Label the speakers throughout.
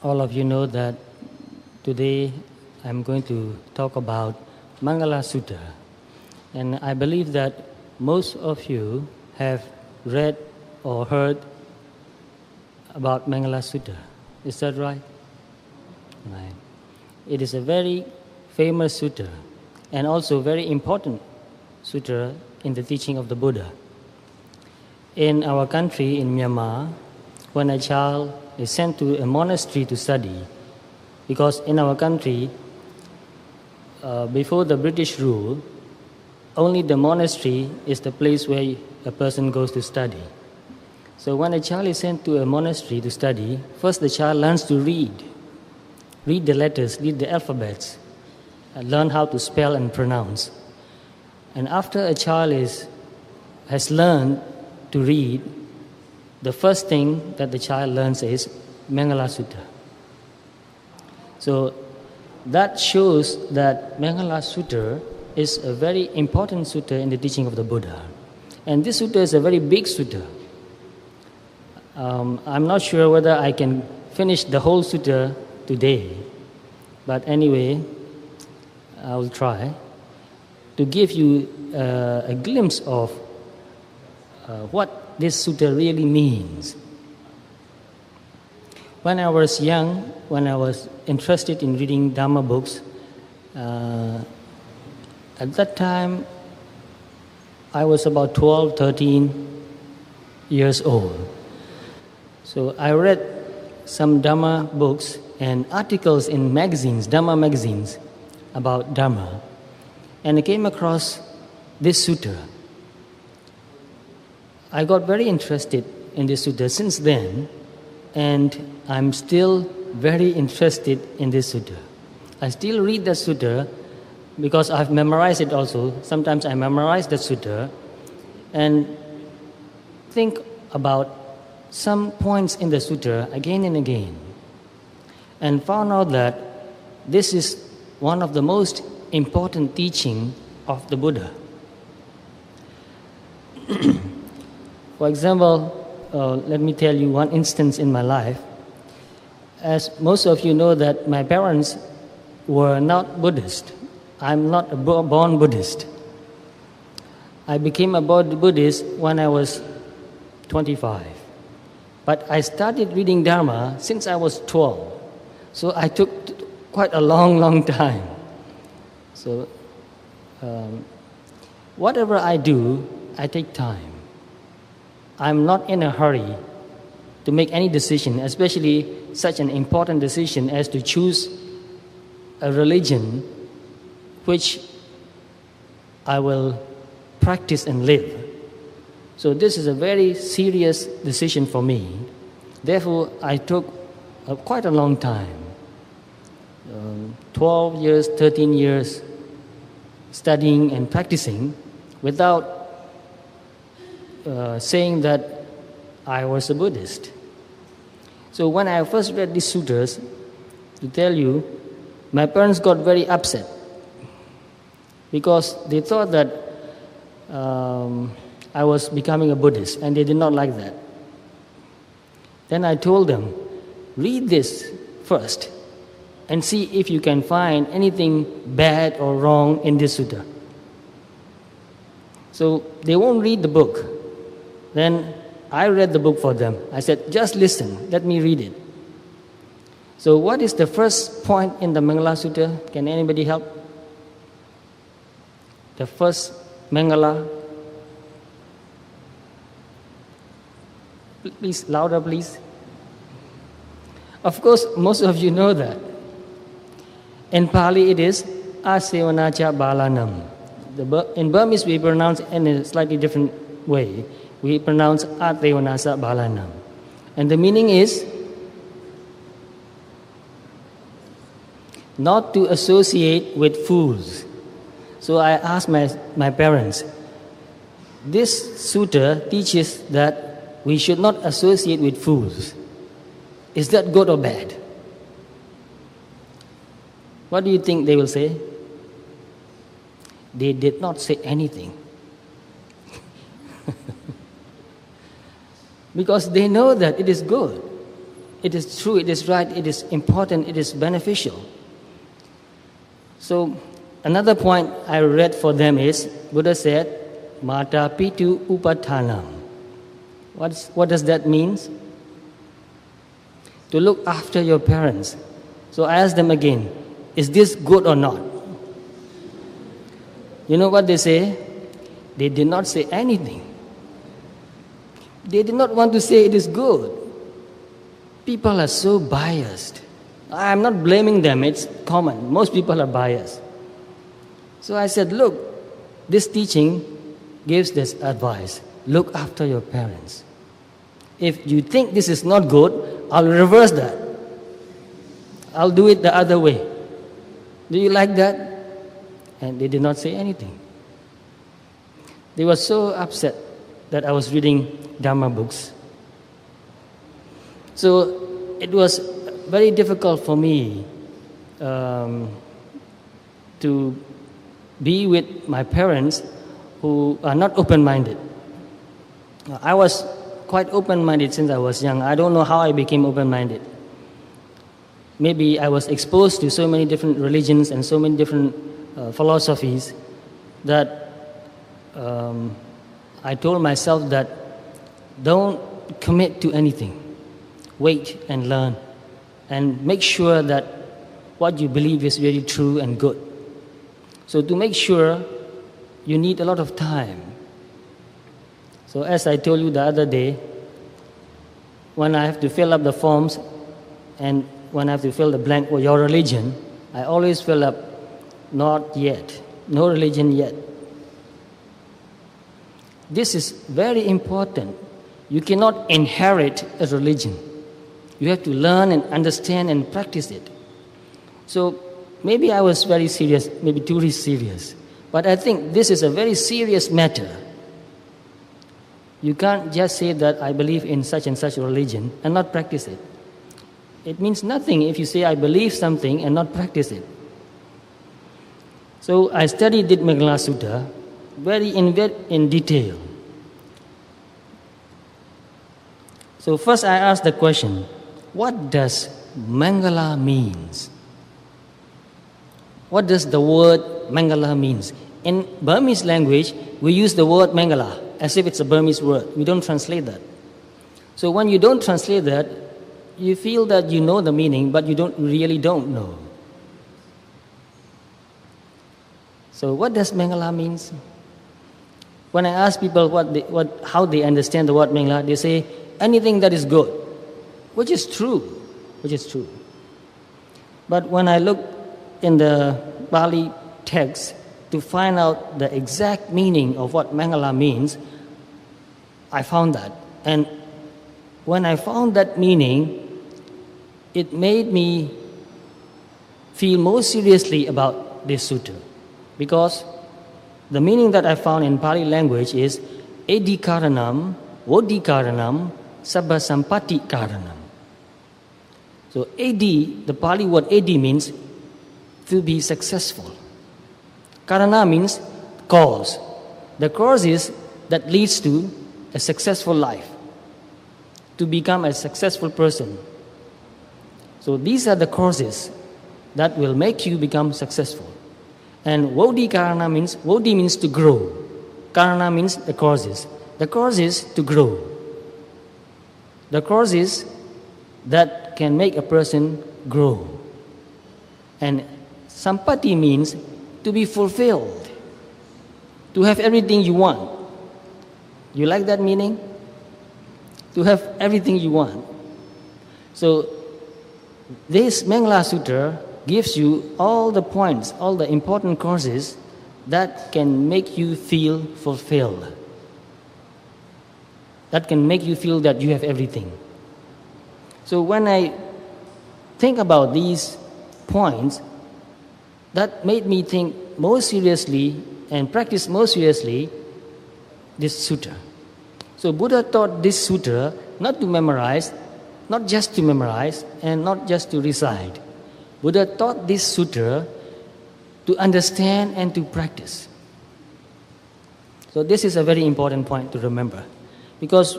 Speaker 1: All of you know that today I'm going to talk about Mangla Sutta. And I believe that most of you have read or heard about Mangla Sutta. Is that right? Right. It is a very famous sutta and also very important sutta in the teaching of the Buddha. In our country, in Myanmar, when a child is sent to a monastery to study, because in our country, before the British rule, only the monastery is the place where a person goes to study. So when a child is sent to a monastery to study, first the child learns to read the letters, read the alphabets, learn how to spell and pronounce. And after a child has learned to read, the first thing that the child learns is Mangla Sutta. So that shows that Mangla Sutta is a very important sutta in the teaching of the Buddha. And this sutta is a very big sutta. I'm not sure whether I can finish the whole sutta today, but anyway, I will try to give you a glimpse of what this sutta really means. When I was young, when I was interested in reading Dhamma books, at that time I was about 12, 13 years old. So I read some Dhamma books and articles in magazines, Dhamma magazines, about Dhamma. And I came across this sutta. I got very interested in this sutta since then, and I'm still very interested in this sutta. I still read the sutta because I've memorized it also. Sometimes I memorize the sutta and think about some points in the sutta again and again, and found out that this is one of the most important teaching of the Buddha. For example, let me tell you one instance in my life. As most of you know that my parents were not Buddhist. I'm not a born Buddhist. I became a Buddhist when I was 25. But I started reading Dharma since I was 12. So I took quite a long time. So whatever I do, I take time. I'm not in a hurry to make any decision, especially such an important decision as to choose a religion which I will practice and live. So this is a very serious decision for me. Therefore, I took quite a long time, 12 years, 13 years, studying and practicing without saying that I was a Buddhist. So when I first read these sutras, to tell you, my parents got very upset because they thought that I was becoming a Buddhist, and they did not like that. Then I told them, read this first and see if you can find anything bad or wrong in this sutta. So they won't read the book. Then I read the book for them. I said, just listen, let me read it. So what is the first point in the Mangla Sutta? Can anybody help? The first Mangala. Please, louder please. Of course, most of you know that. In Pali it is Asevanacha Balanam. In Burmese we pronounce it in a slightly different way. We pronounce Atevanasa Balanam. And the meaning is not to associate with fools. So I asked my parents, this sutta teaches that we should not associate with fools. Is that good or bad? What do you think they will say? They did not say anything. Because they know that it is good. it is true, it is right, it is important, it is beneficial. So another point I read for them is, Buddha said, Mata Pitu Upathanam. What does that mean? To look after your parents. So I asked them again, is this good or not? You know what they say? They did not say anything. They did not want to say it is good. People are so biased. I am not blaming them, it's common. Most people are biased. So I said, look, this teaching gives this advice. Look after your parents. If you think this is not good, I'll reverse that. I'll do it the other way. Do you like that? And they did not say anything. They were so upset that I was reading Dhamma books. So it was very difficult for me to be with my parents who are not open-minded. I was quite open-minded since I was young. I don't know how I became open-minded. Maybe I was exposed to so many different religions and so many different philosophies that I told myself that don't commit to anything. Wait and learn and make sure that what you believe is really true and good. So to make sure, you need a lot of time. So as I told you the other day, when I have to fill up the forms and when I have to fill the blank for your religion, I always fill up not yet, no religion yet. This is very important. You cannot inherit a religion. You have to learn and understand and practice it. So maybe I was very serious, maybe too serious. But I think this is a very serious matter. You can't just say that I believe in such and such religion and not practice it. It means nothing if you say I believe something and not practice it. So I studied the Mangla Sutta very in detail. So first I asked the question, what does Mangla means? What does the word Mangala means? In Burmese language, we use the word Mangala as if it's a Burmese word. We don't translate that. So when you don't translate that, you feel that you know the meaning, but you don't know. So what does Mangala means? When I ask people how they understand the word Mangala, they say anything that is good, which is true. But when I look in the Pali text to find out the exact meaning of what Mangala means, I found that. And when I found that meaning, it made me feel more seriously about this sutta. Because the meaning that I found in Pali language is Edi Karanam, Vodi Karanam, Sabba Sampati Karanam. So Edi, the Pali word Edi means to be successful. Karana means cause. The cause is that leads to a successful life, to become a successful person. So these are the causes that will make you become successful. And Vodi Karana means, Vodi means to grow. Karana means the causes. The cause is to grow. The causes that can make a person grow. And Sampati means to be fulfilled, to have everything you want. You like that meaning? To have everything you want. So this Mangla Sutra gives you all the points, all the important causes that can make you feel fulfilled, that can make you feel that you have everything. So when I think about these points, that made me think more seriously and practice more seriously this sutra. So Buddha taught this sutra not to memorize, not just to memorize and not just to recite. Buddha taught this sutra to understand and to practice. So this is a very important point to remember, because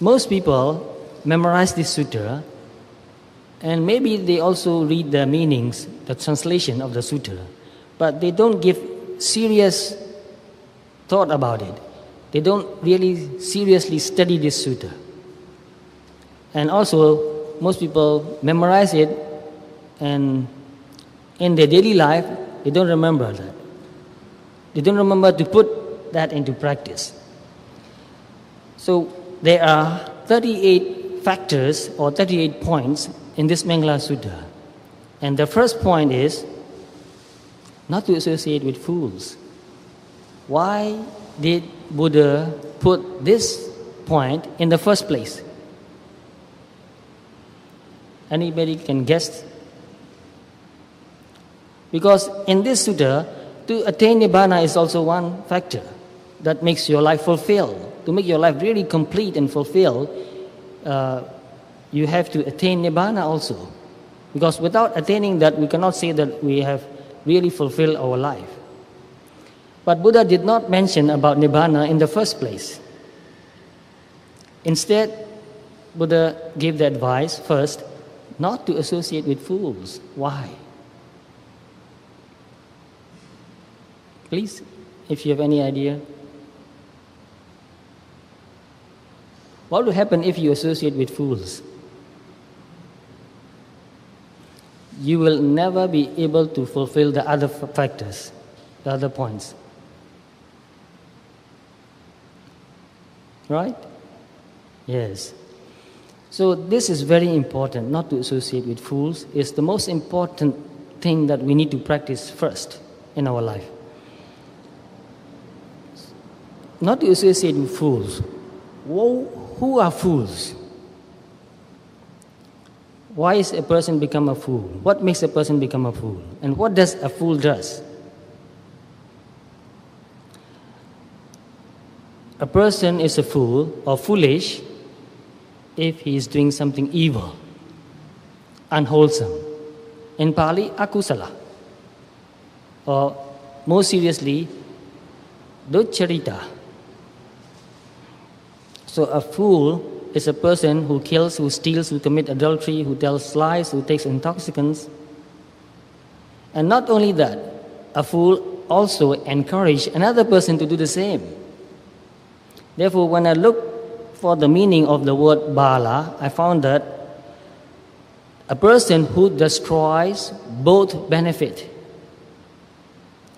Speaker 1: Most people memorize this sutta, and maybe they also read the meanings, the translation of the sutta, but they don't give serious thought about it. They don't really seriously study this sutta. And also, most people memorize it, and in their daily life, they don't remember that. They don't remember to put that into practice. So there are 38 factors or 38 points in this Mangla Sutta. And the first point is not to associate with fools. Why did Buddha put this point in the first place? Anybody can guess? Because in this sutta, to attain Nibbana is also one factor that makes your life fulfilled. To make your life really complete and fulfilled, you have to attain Nibbana also. Because without attaining that, we cannot say that we have really fulfilled our life. But Buddha did not mention about Nibbana in the first place. Instead, Buddha gave the advice first not to associate with fools. Why? Please, if you have any idea. What will happen if you associate with fools? You will never be able to fulfill the other factors, the other points. Right? Yes. So this is very important, not to associate with fools. It's the most important thing that we need to practice first in our life. Not to associate with fools. Who are fools? Why is a person become a fool? What makes a person become a fool? And what does a fool does? A person is a fool or foolish if he is doing something evil, unwholesome. In Pali, akusala. Or more seriously, duccharita. So a fool is a person who kills, who steals, who commits adultery, who tells lies, who takes intoxicants. And not only that, a fool also encourages another person to do the same. Therefore, when I look for the meaning of the word bala, I found that a person who destroys both benefit.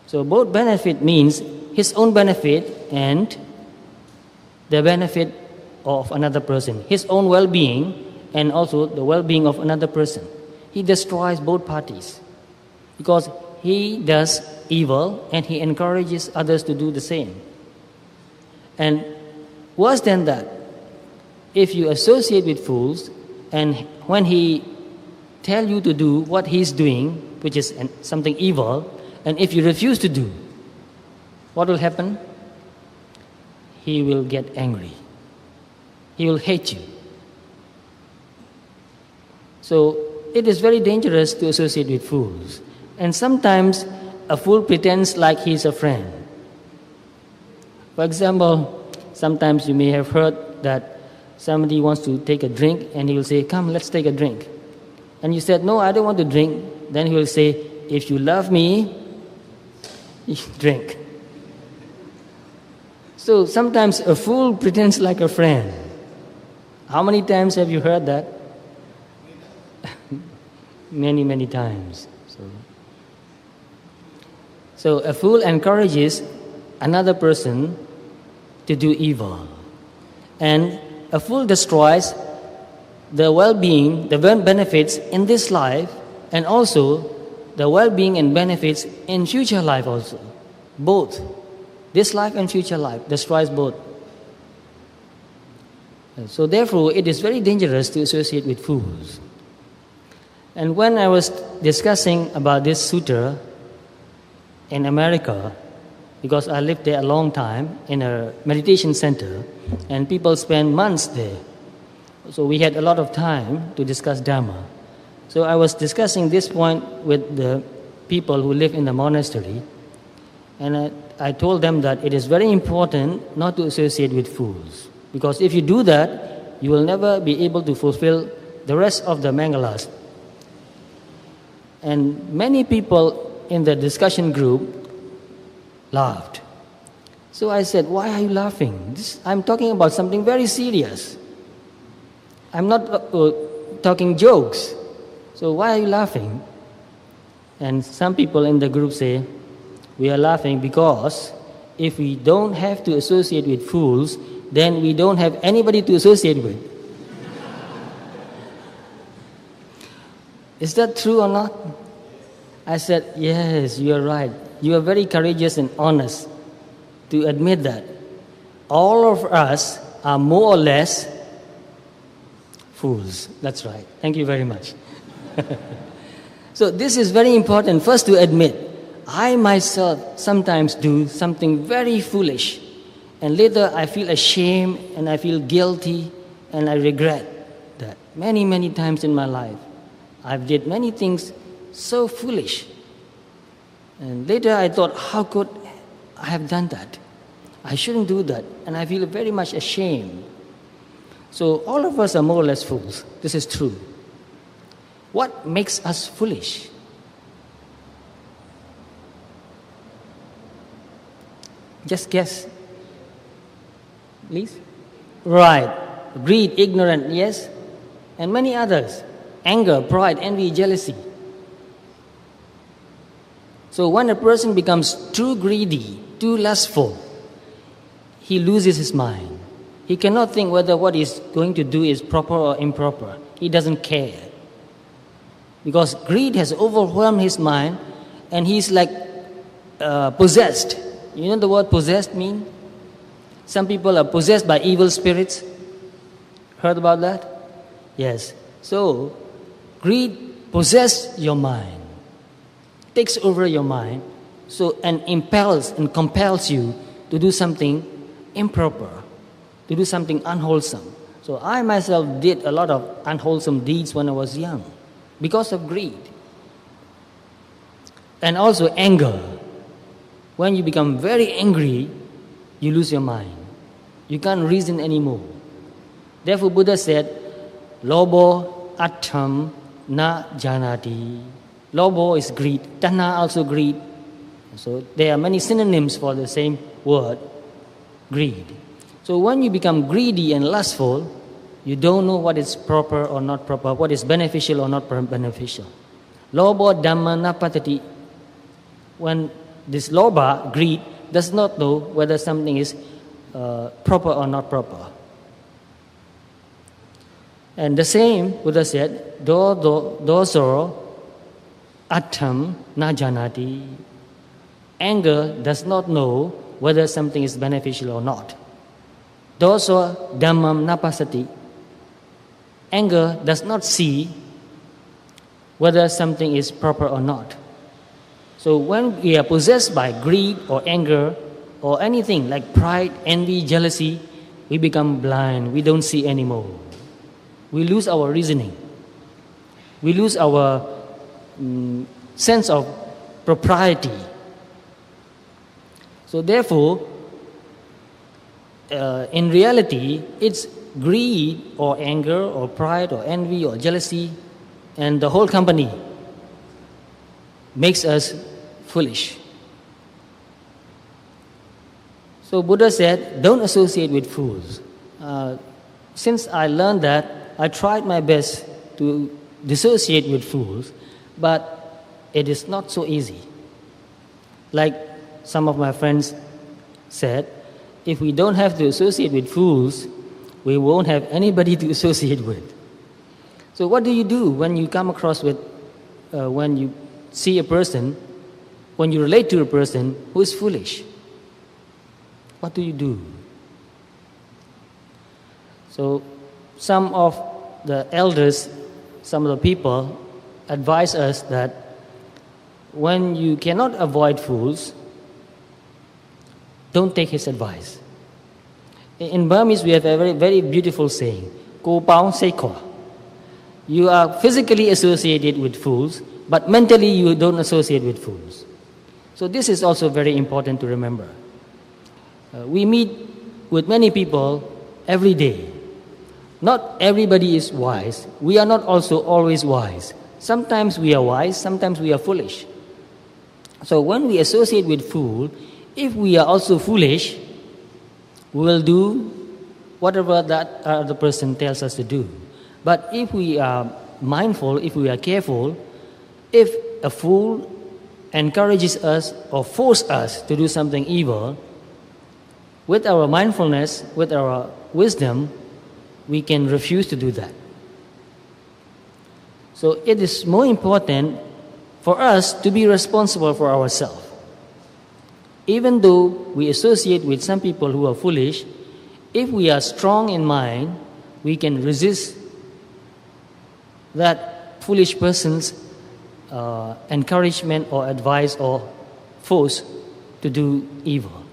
Speaker 1: So both benefit means his own benefit and the benefit of another person, his own well-being and also the well-being of another person. He destroys both parties because he does evil and he encourages others to do the same. And worse than that, if you associate with fools and when he tell you to do what he's doing, which is something evil, and if you refuse to do, what will happen? He will get angry. He will hate you. So it is very dangerous to associate with fools. And sometimes a fool pretends like he's a friend. For example, sometimes you may have heard that somebody wants to take a drink and he will say, "Come, let's take a drink." And you said, "No, I don't want to drink." Then he will say, "If you love me, you drink." So sometimes a fool pretends like a friend. How many times have you heard that? Many, many times. So a fool encourages another person to do evil. And a fool destroys the well-being, the benefits in this life, and also the well-being and benefits in future life also. Both. This life and future life destroys both. So therefore, it is very dangerous to associate with fools. And when I was discussing about this sutta in America, because I lived there a long time in a meditation center, and people spend months there. So we had a lot of time to discuss Dhamma. So I was discussing this point with the people who live in the monastery, and I told them that it is very important not to associate with fools. Because if you do that, you will never be able to fulfill the rest of the Mangalas. And many people in the discussion group laughed. So I said, why are you laughing? I'm talking about something very serious. I'm not talking jokes. So why are you laughing? And some people in the group say, we are laughing because if we don't have to associate with fools, then we don't have anybody to associate with. Is that true or not? I said, yes, you are right. You are very courageous and honest to admit that. All of us are more or less fools. That's right. Thank you very much. So this is very important. First, to admit, I myself sometimes do something very foolish, and later I feel ashamed and I feel guilty and I regret that. Many, many times in my life, I've did many things so foolish. And later I thought, how could I have done that? I shouldn't do that. And I feel very much ashamed. So all of us are more or less fools. This is true. What makes us foolish? Just guess. Please? Right. Greed, ignorance, yes. And many others. Anger, pride, envy, jealousy. So when a person becomes too greedy, too lustful, he loses his mind. He cannot think whether what he's going to do is proper or improper. He doesn't care. Because greed has overwhelmed his mind and he's like possessed. You know the word possessed mean? Some people are possessed by evil spirits. Heard about that? Yes. So, greed possesses your mind, takes over your mind, and impels and compels you to do something improper, to do something unwholesome. So I myself did a lot of unwholesome deeds when I was young because of greed. And also anger. When you become very angry, you lose your mind. You can't reason anymore. Therefore Buddha said, Lobo attam na jināti. Lobo is greed. Tanha also greed. So there are many synonyms for the same word, greed. So when you become greedy and lustful, you don't know what is proper or not proper, what is beneficial or not beneficial. Lobo Dhamma na patati. When this loba, greed, does not know whether something is proper or not proper. And the same, Buddha said, doso attam na jināti. Anger does not know whether something is beneficial or not. Doso Dhammaṃ na pasati. Anger does not see whether something is proper or not. So when we are possessed by greed or anger or anything like pride, envy, jealousy, we become blind. We don't see anymore. We lose our reasoning. We lose our sense of propriety. So therefore, in reality, it's greed or anger or pride or envy or jealousy and the whole company makes us foolish. So Buddha said, don't associate with fools. Since I learned that, I tried my best to dissociate with fools, but it is not so easy. Like some of my friends said, if we don't have to associate with fools, we won't have anybody to associate with. So what do you do when you come across with, when you see a person, when you relate to a person who is foolish? What do you do? So some of the elders, some of the people advise us that when you cannot avoid fools, don't take his advice. In Burmese, we have a very, very beautiful saying, Ko Pao Se Ko. You are physically associated with fools, but mentally you don't associate with fools. So this is also very important to remember. We meet with many people every day. not everybody is wise. We are not also always wise. Sometimes we are wise, sometimes we are foolish. So when we associate with fool, if we are also foolish, we will do whatever that other person tells us to do. But if we are mindful, if we are careful, if a fool encourages us or forces us to do something evil, with our mindfulness, with our wisdom, we can refuse to do that. So it is more important for us to be responsible for ourselves. Even though we associate with some people who are foolish, if we are strong in mind, we can resist that foolish person's encouragement or advice or force to do evil.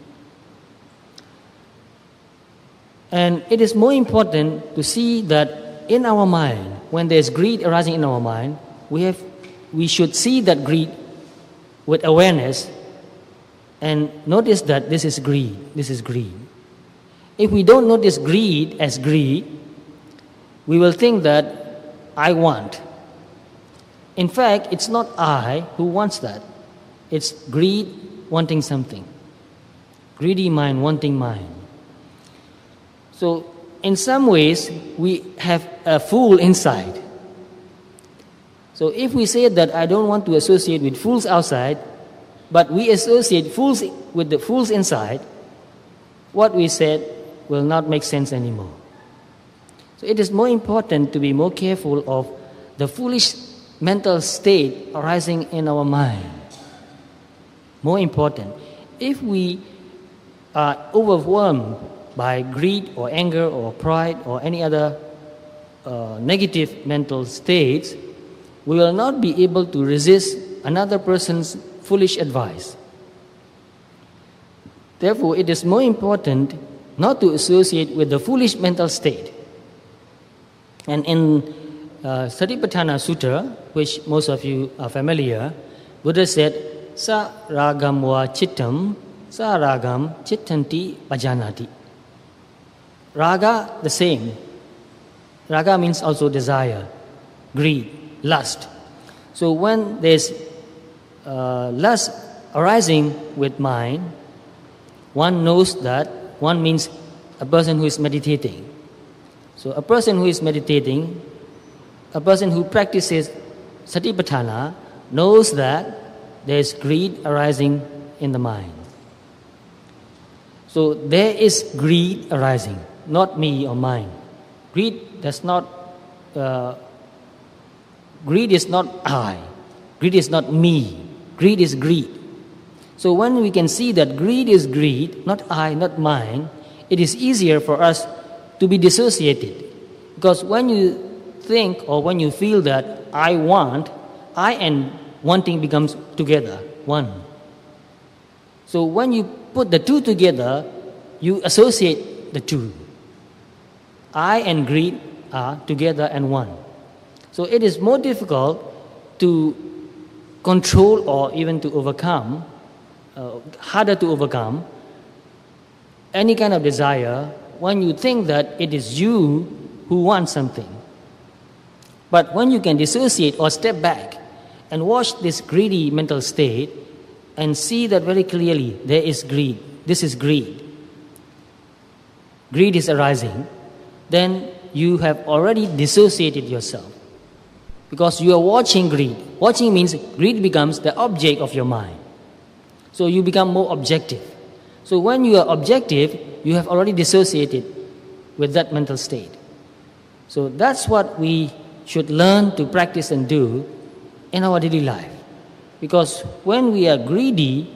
Speaker 1: And it is more important to see that in our mind, when there is greed arising in our mind, we should see that greed with awareness and notice that this is greed, this is greed. If we don't notice greed as greed, we will think that I want. In fact, it's not I who wants that. It's greed wanting something. Greedy mind wanting mind. So, in some ways, we have a fool inside. So, if we say that I don't want to associate with fools outside, but we associate fools with the fools inside, what we said will not make sense anymore. So, it is more important to be more careful of the foolish mental state arising in our mind. More important. If we are overwhelmed by greed or anger or pride or any other negative mental states, we will not be able to resist another person's foolish advice. Therefore, it is more important not to associate with the foolish mental state. And in Satipatthana Sutta, which most of you are familiar, Buddha said, Sa ragam wa chittam, sa ragam chittanti pajanati. Raga, the same. Raga means also desire, greed, lust. So when there's lust arising with mind, one knows that one means a person who is meditating. So a person who is meditating, a person who practices Satipatthana knows that there is greed arising in the mind. So there is greed arising, not me or mine. Greed is not I. Greed is not me. Greed is greed. So when we can see that greed is greed, not I, not mine, it is easier for us to be dissociated. Because when you think or when you feel that I want, I and wanting becomes together, one. So when you put the two together, you associate the two. I and greed are together and one. So it is more difficult to control or even to overcome, harder to overcome any kind of desire when you think that it is you who want something. But when you can dissociate or step back and watch this greedy mental state and see that very clearly there is greed, this is greed. Greed is arising, then you have already dissociated yourself. Because you are watching greed. Watching means greed becomes the object of your mind. So you become more objective. So when you are objective, you have already dissociated with that mental state. So that's what we should learn to practice and do in our daily life. Because when we are greedy,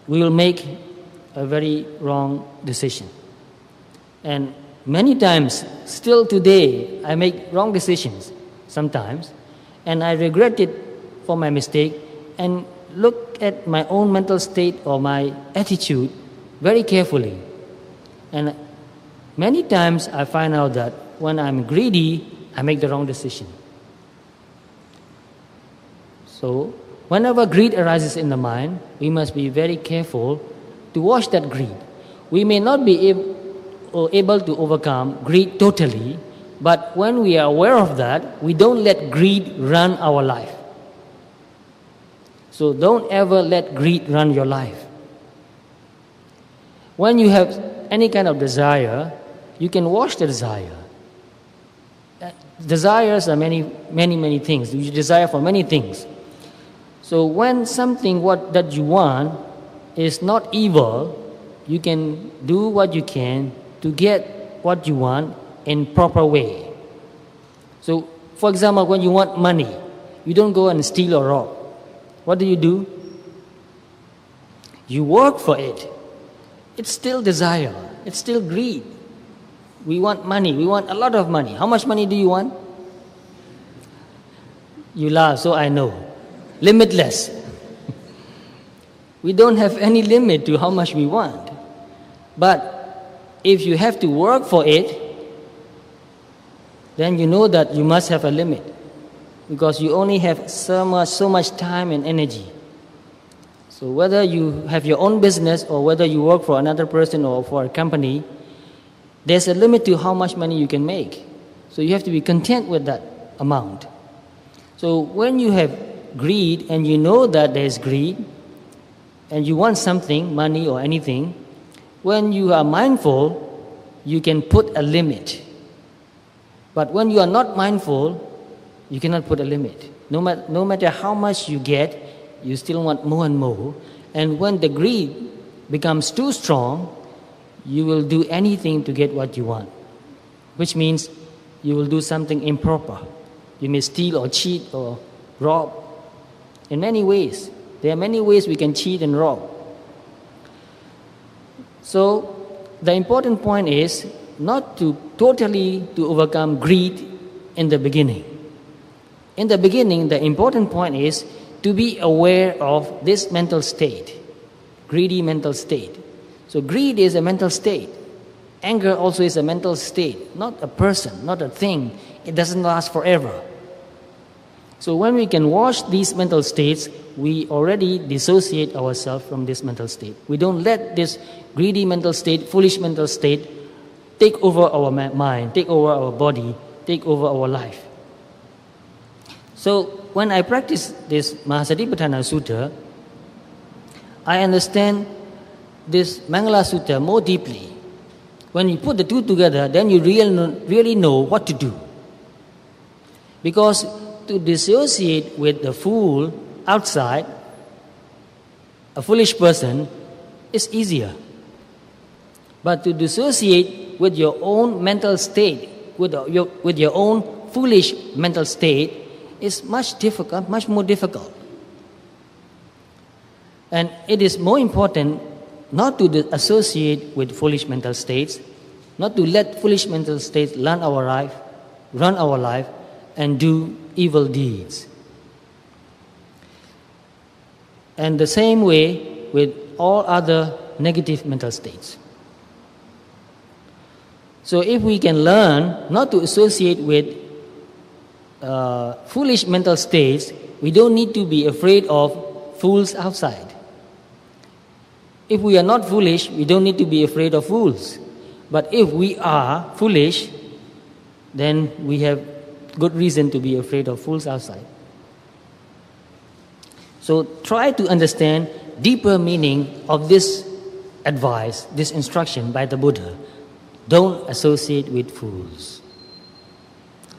Speaker 1: we will make a very wrong decision. And many times, still today, I make wrong decisions sometimes, and I regret it for my mistake and look at my own mental state or my attitude very carefully. And many times I find out that when I'm greedy, I make the wrong decision. So, whenever greed arises in the mind, we must be very careful to watch that greed. We may not be able to overcome greed totally, but when we are aware of that, we don't let greed run our life. So don't ever let greed run your life. When you have any kind of desire, you can watch the desire. Desires are many things. You desire for many things. So when something that you want is not evil, you can do what you can to get what you want in proper way. So, for example, when you want money, you don't go and steal or rob. What do? You work for it. It's still desire. It's still greed. We want money. We want a lot of money. How much money do you want? You laugh, so I know. Limitless. We don't have any limit to how much we want. But if you have to work for it, then you know that you must have a limit, because you only have so much time and energy. So whether you have your own business or whether you work for another person or for a company, there's a limit to how much money you can make. So you have to be content with that amount. So when you have greed and you know that there's greed and you want something, money or anything, when you are mindful, you can put a limit. But when you are not mindful, you cannot put a limit. No matter how much you get, you still want more and more. And when the greed becomes too strong, you will do anything to get what you want, which means you will do something improper. You may steal or cheat or rob. In many ways. There are many ways we can cheat and rob. So the important point is not to totally to overcome greed in the beginning. In the beginning, the important point is to be aware of this mental state, greedy mental state. So greed is a mental state. Anger also is a mental state, not a person, not a thing. It doesn't last forever. So when we can watch these mental states, we already dissociate ourselves from this mental state. We don't let this greedy mental state, foolish mental state, take over our mind, take over our body, take over our life. So when I practice this Mahasatipatthana Sutta, I understand this Mangla Sutta more deeply. When you put the two together, then you really know what to do. Because to dissociate with the fool outside, a foolish person, is easier. But to dissociate with your own mental state, with your own foolish mental state, is much more difficult. And it is more important not to associate with foolish mental states, not to let foolish mental states run our life, and do evil deeds. And the same way with all other negative mental states. So if we can learn not to associate with foolish mental states, we don't need to be afraid of fools outside. If we are not foolish, we don't need to be afraid of fools. But if we are foolish, then we have good reason to be afraid of fools outside. So try to understand deeper meaning of this advice, this instruction by the Buddha. Don't associate with fools.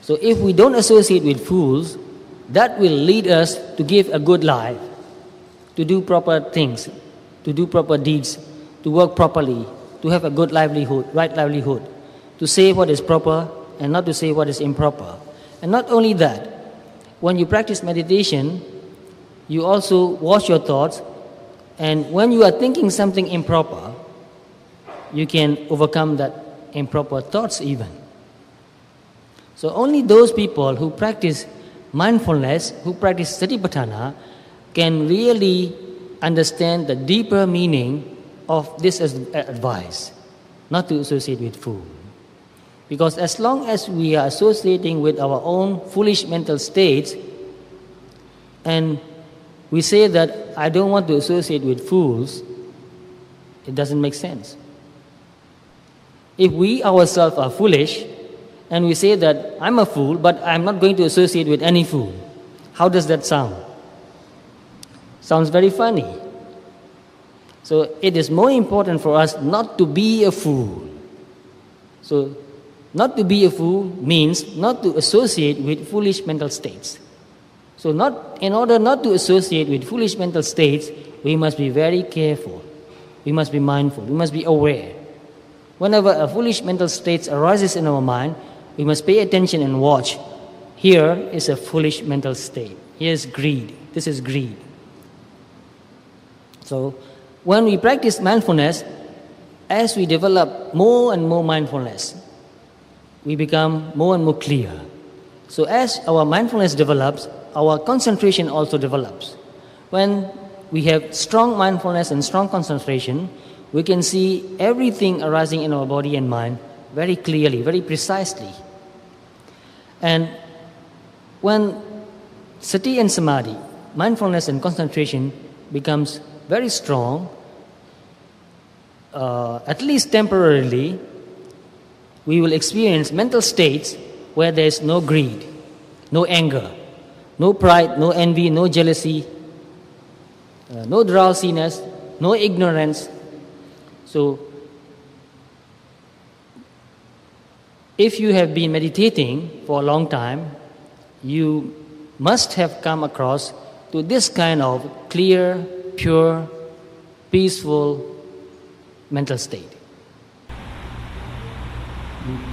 Speaker 1: So if we don't associate with fools, that will lead us to give a good life, to do proper things, to do proper deeds, to work properly, to have a good livelihood, right livelihood, to say what is proper and not to say what is improper. And not only that, when you practice meditation, you also watch your thoughts, and when you are thinking something improper, you can overcome that improper thoughts even. So only those people who practice mindfulness, who practice Satipatthana, can really understand the deeper meaning of this advice, not to associate with fool. Because as long as we are associating with our own foolish mental states, and we say that I don't want to associate with fools, it doesn't make sense. If we ourselves are foolish, and we say that I'm a fool, but I'm not going to associate with any fool, how does that sound? Sounds very funny. So it is more important for us not to be a fool. So not to be a fool means not to associate with foolish mental states. So in order not to associate with foolish mental states, we must be very careful. We must be mindful. We must be aware. Whenever a foolish mental state arises in our mind, we must pay attention and watch. Here is a foolish mental state. Here is greed. This is greed. So when we practice mindfulness, as we develop more and more mindfulness, we become more and more clear. So as our mindfulness develops, our concentration also develops. When we have strong mindfulness and strong concentration, we can see everything arising in our body and mind very clearly, very precisely. And when sati and samadhi, mindfulness and concentration becomes very strong, at least temporarily, we will experience mental states where there is no greed, no anger, no pride, no envy, no jealousy, no drowsiness, no ignorance. So, if you have been meditating for a long time, you must have come across to this kind of clear, pure, peaceful mental state.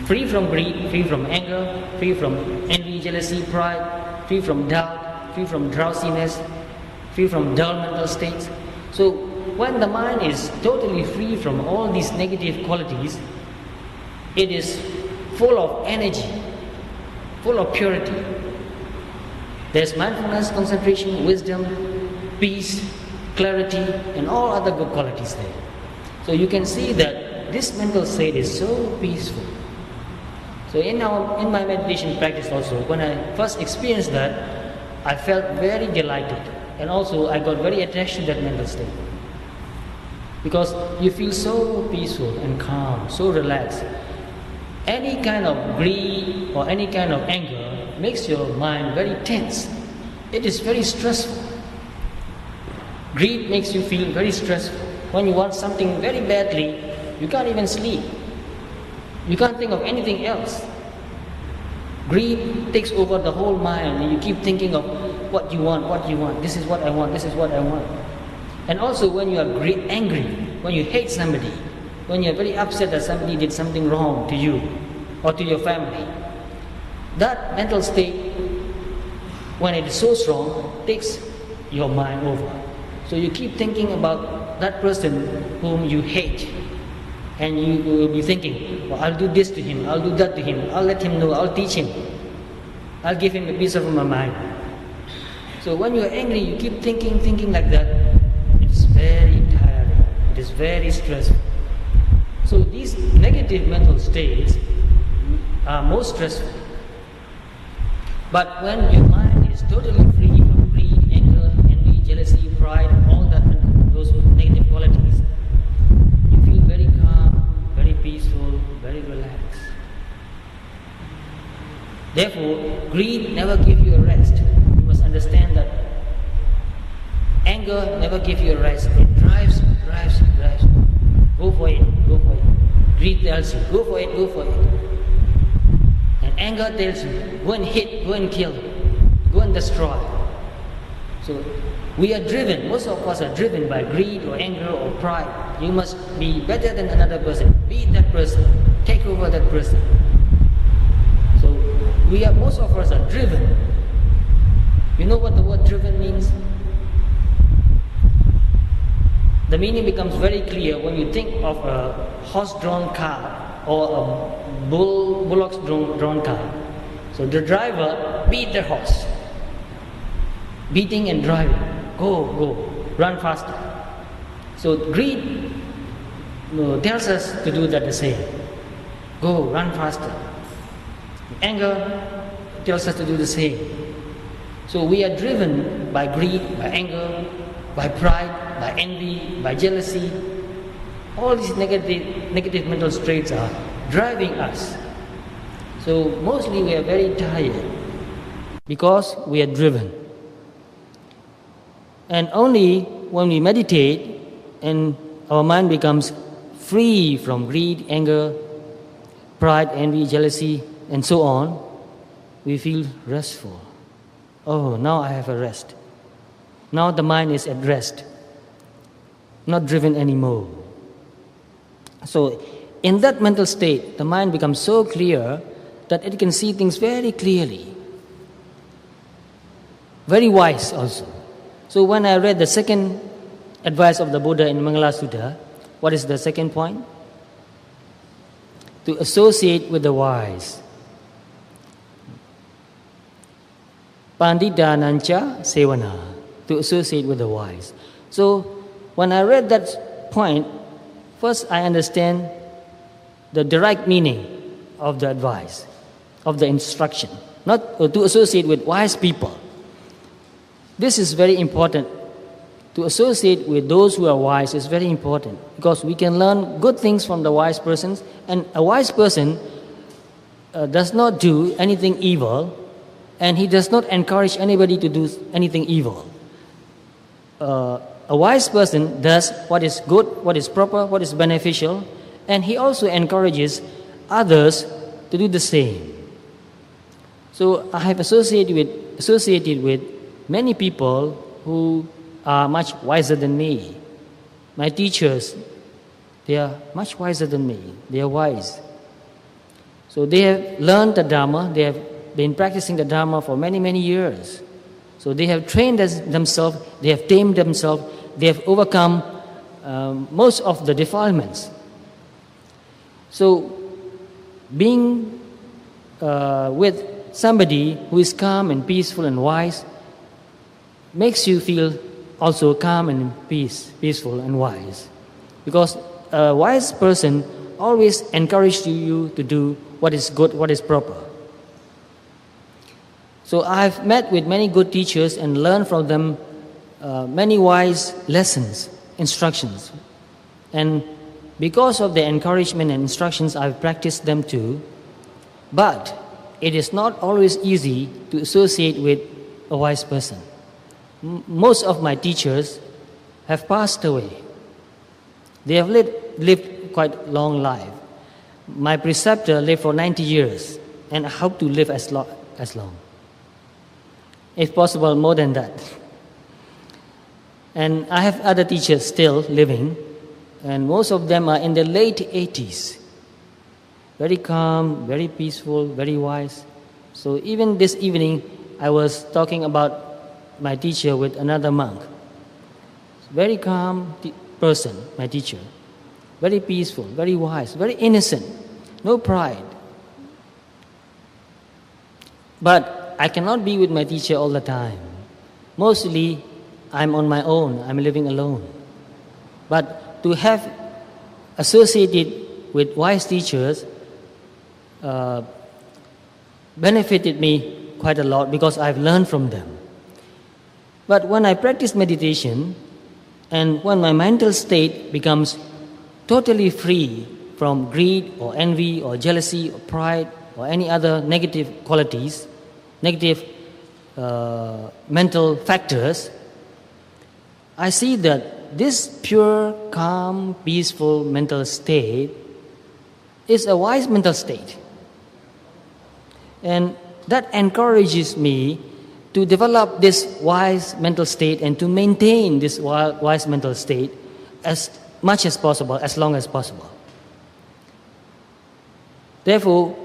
Speaker 1: Free from greed, free from anger, free from envy, jealousy, pride, free from doubt, free from drowsiness, free from dull mental states. So when the mind is totally free from all these negative qualities, it is full of energy, full of purity. There's mindfulness, concentration, wisdom, peace, clarity, and all other good qualities there. So you can see that this mental state is so peaceful. So in my meditation practice also, when I first experienced that, I felt very delighted, and also I got very attached to that mental state. Because you feel so peaceful and calm, so relaxed. Any kind of greed or any kind of anger makes your mind very tense. It is very stressful. Greed makes you feel very stressful. When you want something very badly, you can't even sleep. You can't think of anything else. Greed takes over the whole mind, and you keep thinking of what you want. This is what I want, this is what I want. And also when you are angry, when you hate somebody, when you are very upset that somebody did something wrong to you or to your family, that mental state, when it is so strong, takes your mind over. So you keep thinking about that person whom you hate, and you will be thinking, well, I'll do this to him, I'll do that to him, I'll let him know, I'll teach him, I'll give him a piece of my mind. So when you're angry, you keep thinking like that. It's very tiring, it is very stressful. So these negative mental states are most stressful. But when your mind is totally free from greed, anger, envy, jealousy, pride, all that, those negative qualities, you feel very calm, very peaceful, very relaxed. Therefore, greed never gives you a rest. You must understand that anger never gives you a rest. It drives. Go for it. Greed tells you, go for it. And anger tells you, go and hit, go and kill, go and destroy. So we are driven, most of us are driven by greed or anger or pride. You must be better than another person, beat that person, take over that person. So most of us are driven. You know what the word driven means? The meaning becomes very clear when you think of a horse-drawn car or a bullock-drawn car. So the driver beat the horse, beating and driving. Go, run faster. So greed tells us to do that the same. Go, run faster. Anger tells us to do the same. So we are driven by greed, by anger, by pride, by envy, by jealousy. All these negative mental traits are driving us. So mostly we are very tired because we are driven. And only when we meditate and our mind becomes free from greed, anger, pride, envy, jealousy, and so on, we feel restful. Oh, now I have a rest. Now the mind is at rest, not driven anymore. So in that mental state, the mind becomes so clear that it can see things very clearly. Very wise also. So when I read the second advice of the Buddha in Mangla Sutta, what is the second point? To associate with the wise. Pandita cha sevana, to associate with the wise. So when I read that point, first I understand the direct meaning of the advice, of the instruction, not to associate with wise people. This is very important. To associate with those who are wise is very important because we can learn good things from the wise persons, and a wise person does not do anything evil, and he does not encourage anybody to do anything evil. A wise person does what is good, what is proper, what is beneficial, and he also encourages others to do the same. So I have associated with many people who are much wiser than me. My teachers, they are much wiser than me. They are wise. So they have learned the Dhamma. They have been practicing the Dhamma for many, many years. So they have trained themselves. They have tamed themselves. They have overcome most of the defilements. So being with somebody who is calm and peaceful and wise makes you feel also calm and peaceful and wise. Because a wise person always encourages you to do what is good, what is proper. So I've met with many good teachers and learned from them many wise lessons, instructions. And because of the encouragement and instructions, I've practiced them too. But it is not always easy to associate with a wise person. Most of my teachers have passed away. They have lived quite long life. My preceptor lived for 90 years, and I hope to live as long. If possible, more than that. And I have other teachers still living, and most of them are in their late 80s. Very calm, very peaceful, very wise. So even this evening, I was talking about my teacher with another monk. Very calm person, my teacher. Very peaceful, very wise, very innocent, no pride. But I cannot be with my teacher all the time. Mostly, I'm on my own, I'm living alone. But to have associated with wise teachers benefited me quite a lot because I've learned from them. But when I practice meditation and when my mental state becomes totally free from greed or envy or jealousy or pride or any other negative qualities, negative mental factors, I see that this pure, calm, peaceful mental state is a wise mental state. And that encourages me to develop this wise mental state and to maintain this wise mental state as much as possible, as long as possible. Therefore,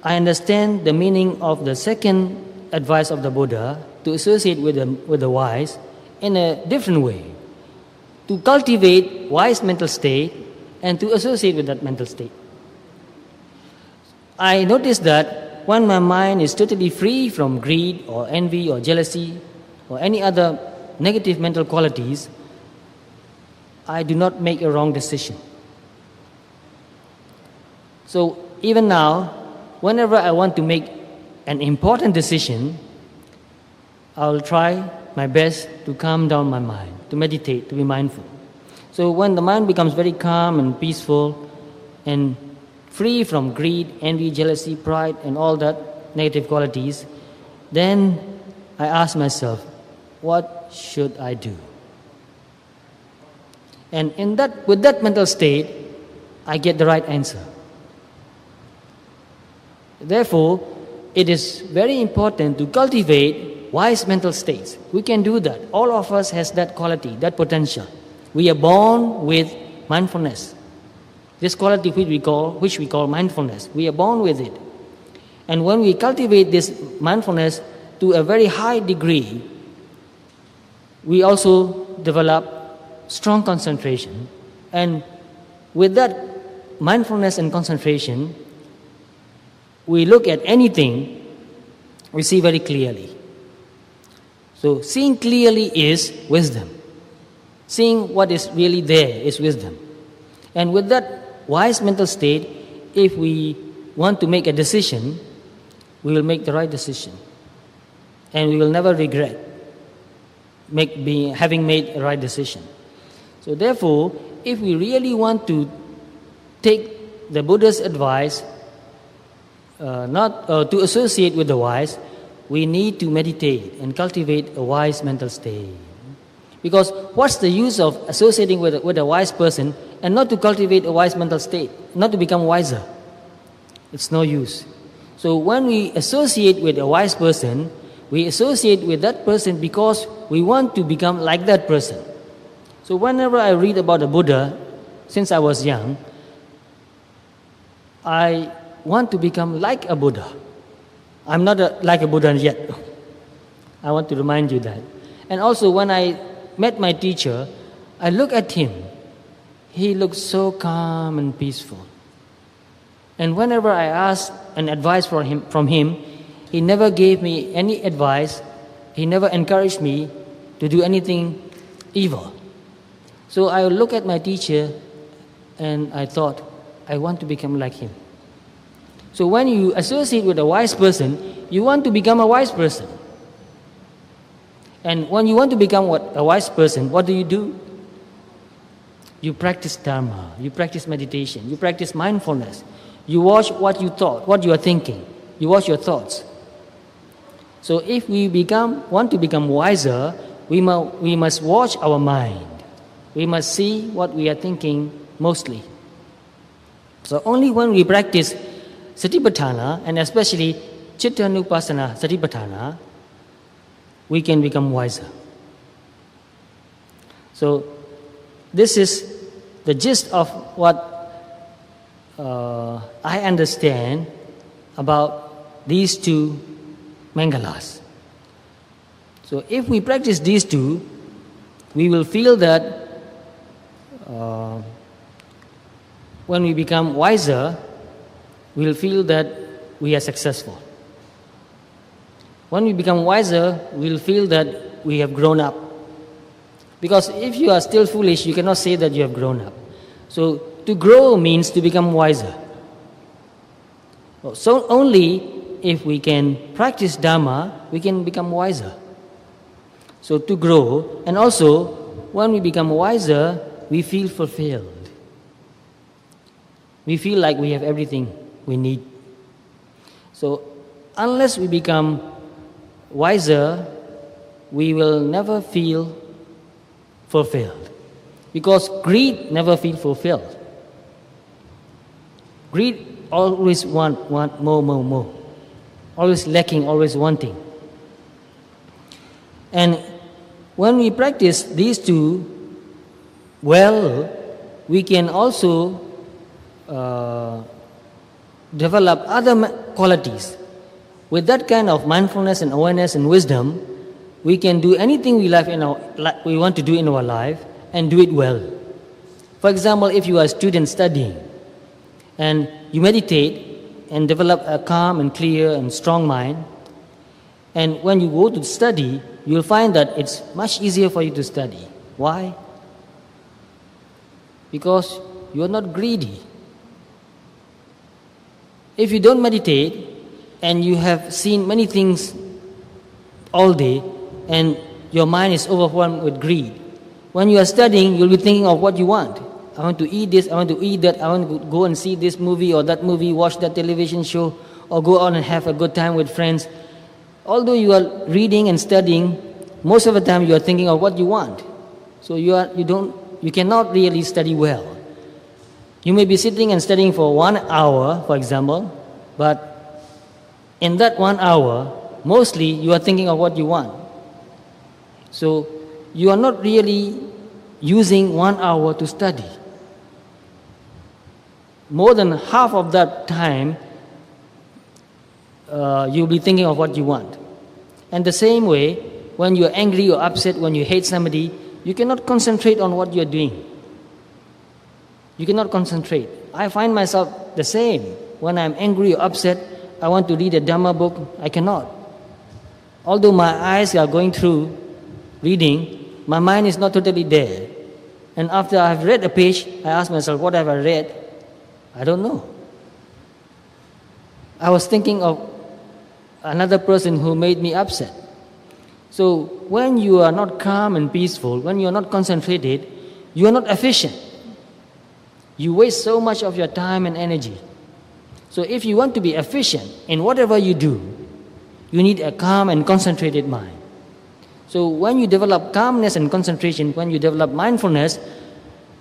Speaker 1: I understand the meaning of the second advice of the Buddha to associate with the wise in a different way, to cultivate wise mental state and to associate with that mental state. I noticed that when my mind is totally free from greed or envy or jealousy or any other negative mental qualities, I do not make a wrong decision. So even now, whenever I want to make an important decision, I'll try my best to calm down my mind, to meditate, to be mindful. So when the mind becomes very calm and peaceful and free from greed, envy, jealousy, pride, and all that negative qualities, then I ask myself, what should I do? And with that mental state, I get the right answer. Therefore, it is very important to cultivate wise mental states. We can do that. All of us has that quality, that potential. We are born with mindfulness. This quality which we call mindfulness. We are born with it. And when we cultivate this mindfulness to a very high degree, we also develop strong concentration. And with that mindfulness and concentration, we look at anything, we see very clearly. So seeing clearly is wisdom. Seeing what is really there is wisdom. And with that wise mental state, if we want to make a decision, we will make the right decision. And we will never regret having made a right decision. So therefore, if we really want to take the Buddha's advice, to associate with the wise, we need to meditate and cultivate a wise mental state. Because what's the use of associating with a wise person and not to cultivate a wise mental state, not to become wiser? It's no use. So when we associate with a wise person, we associate with that person because we want to become like that person. So whenever I read about the Buddha, since I was young, I want to become like a Buddha. I'm not like a Buddha yet. I want to remind you that. And also when I met my teacher, I look at him. He looks so calm and peaceful. And whenever I asked an advice from him, he never gave me any advice. He never encouraged me to do anything evil. So I look at my teacher and I thought, I want to become like him. So when you associate with a wise person, you want to become a wise person. And when you want to become a wise person, what do? You practice Dhamma, you practice meditation, you practice mindfulness. You watch what you thought, what you are thinking. You watch your thoughts. So if we want to become wiser, we must watch our mind. We must see what we are thinking mostly. So only when we practice Satipatthana, and especially Chittanupassana Satipatthana, we can become wiser. So this is the gist of what I understand about these two Mangalas. So if we practice these two, we will feel that when we become wiser, we will feel that we are successful. When we become wiser, we will feel that we have grown up. Because if you are still foolish, you cannot say that you have grown up. So to grow means to become wiser. So only if we can practice Dhamma, we can become wiser. So to grow, and also when we become wiser, we feel fulfilled. We feel like we have everything we need. So unless we become wiser, we will never feel fulfilled. Because greed never feels fulfilled. Greed always want more. Always lacking, always wanting. And when we practice these two well, we can also develop other qualities. With that kind of mindfulness and awareness and wisdom, we can do anything we want to do in our life and do it well. For example, if you are a student studying and you meditate and develop a calm and clear and strong mind, and when you go to study, you'll find that it's much easier for you to study. Why? Because you're not greedy. If you don't meditate and you have seen many things all day and your mind is overwhelmed with greed, when you are studying, you'll be thinking of what you want. I want to eat this, I want to eat that, I want to go and see this movie or that movie, watch that television show, or go out and have a good time with friends. Although you are reading and studying, most of the time you are thinking of what you want. So you cannot really study well. You may be sitting and studying for 1 hour, for example, but in that 1 hour, mostly you are thinking of what you want. So you are not really using 1 hour to study. More than half of that time, you'll be thinking of what you want. And the same way, when you're angry or upset, when you hate somebody, you cannot concentrate on what you're doing. You cannot concentrate. I find myself the same. When I'm angry or upset, I want to read a Dhamma book, I cannot. Although my eyes are going through reading, my mind is not totally there. And after I've read a page, I ask myself, what have I read? I don't know. I was thinking of another person who made me upset. So when you are not calm and peaceful, when you are not concentrated, you are not efficient. You waste so much of your time and energy. So if you want to be efficient in whatever you do, you need a calm and concentrated mind. So when you develop calmness and concentration, when you develop mindfulness,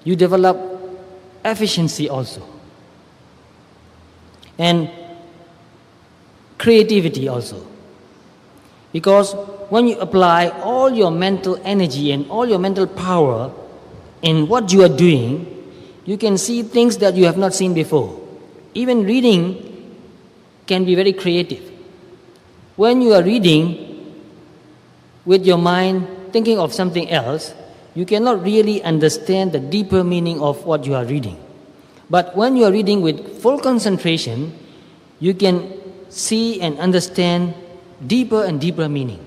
Speaker 1: you develop efficiency also. And creativity also. Because when you apply all your mental energy and all your mental power in what you are doing, you can see things that you have not seen before. Even reading can be very creative. When you are reading with your mind thinking of something else, you cannot really understand the deeper meaning of what you are reading. But when you are reading with full concentration, you can see and understand deeper and deeper meaning.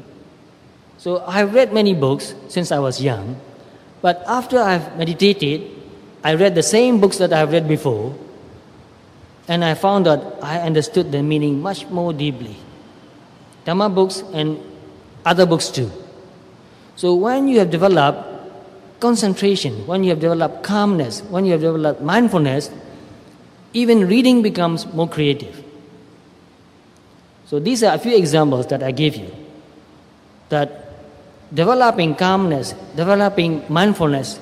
Speaker 1: So I've read many books since I was young, but after I've meditated, I read the same books that I've read before, and I found that I understood the meaning much more deeply. Dhamma books and other books too. So when you have developed concentration, when you have developed calmness, when you have developed mindfulness, even reading becomes more creative. So these are a few examples that I gave you. That developing calmness, developing mindfulness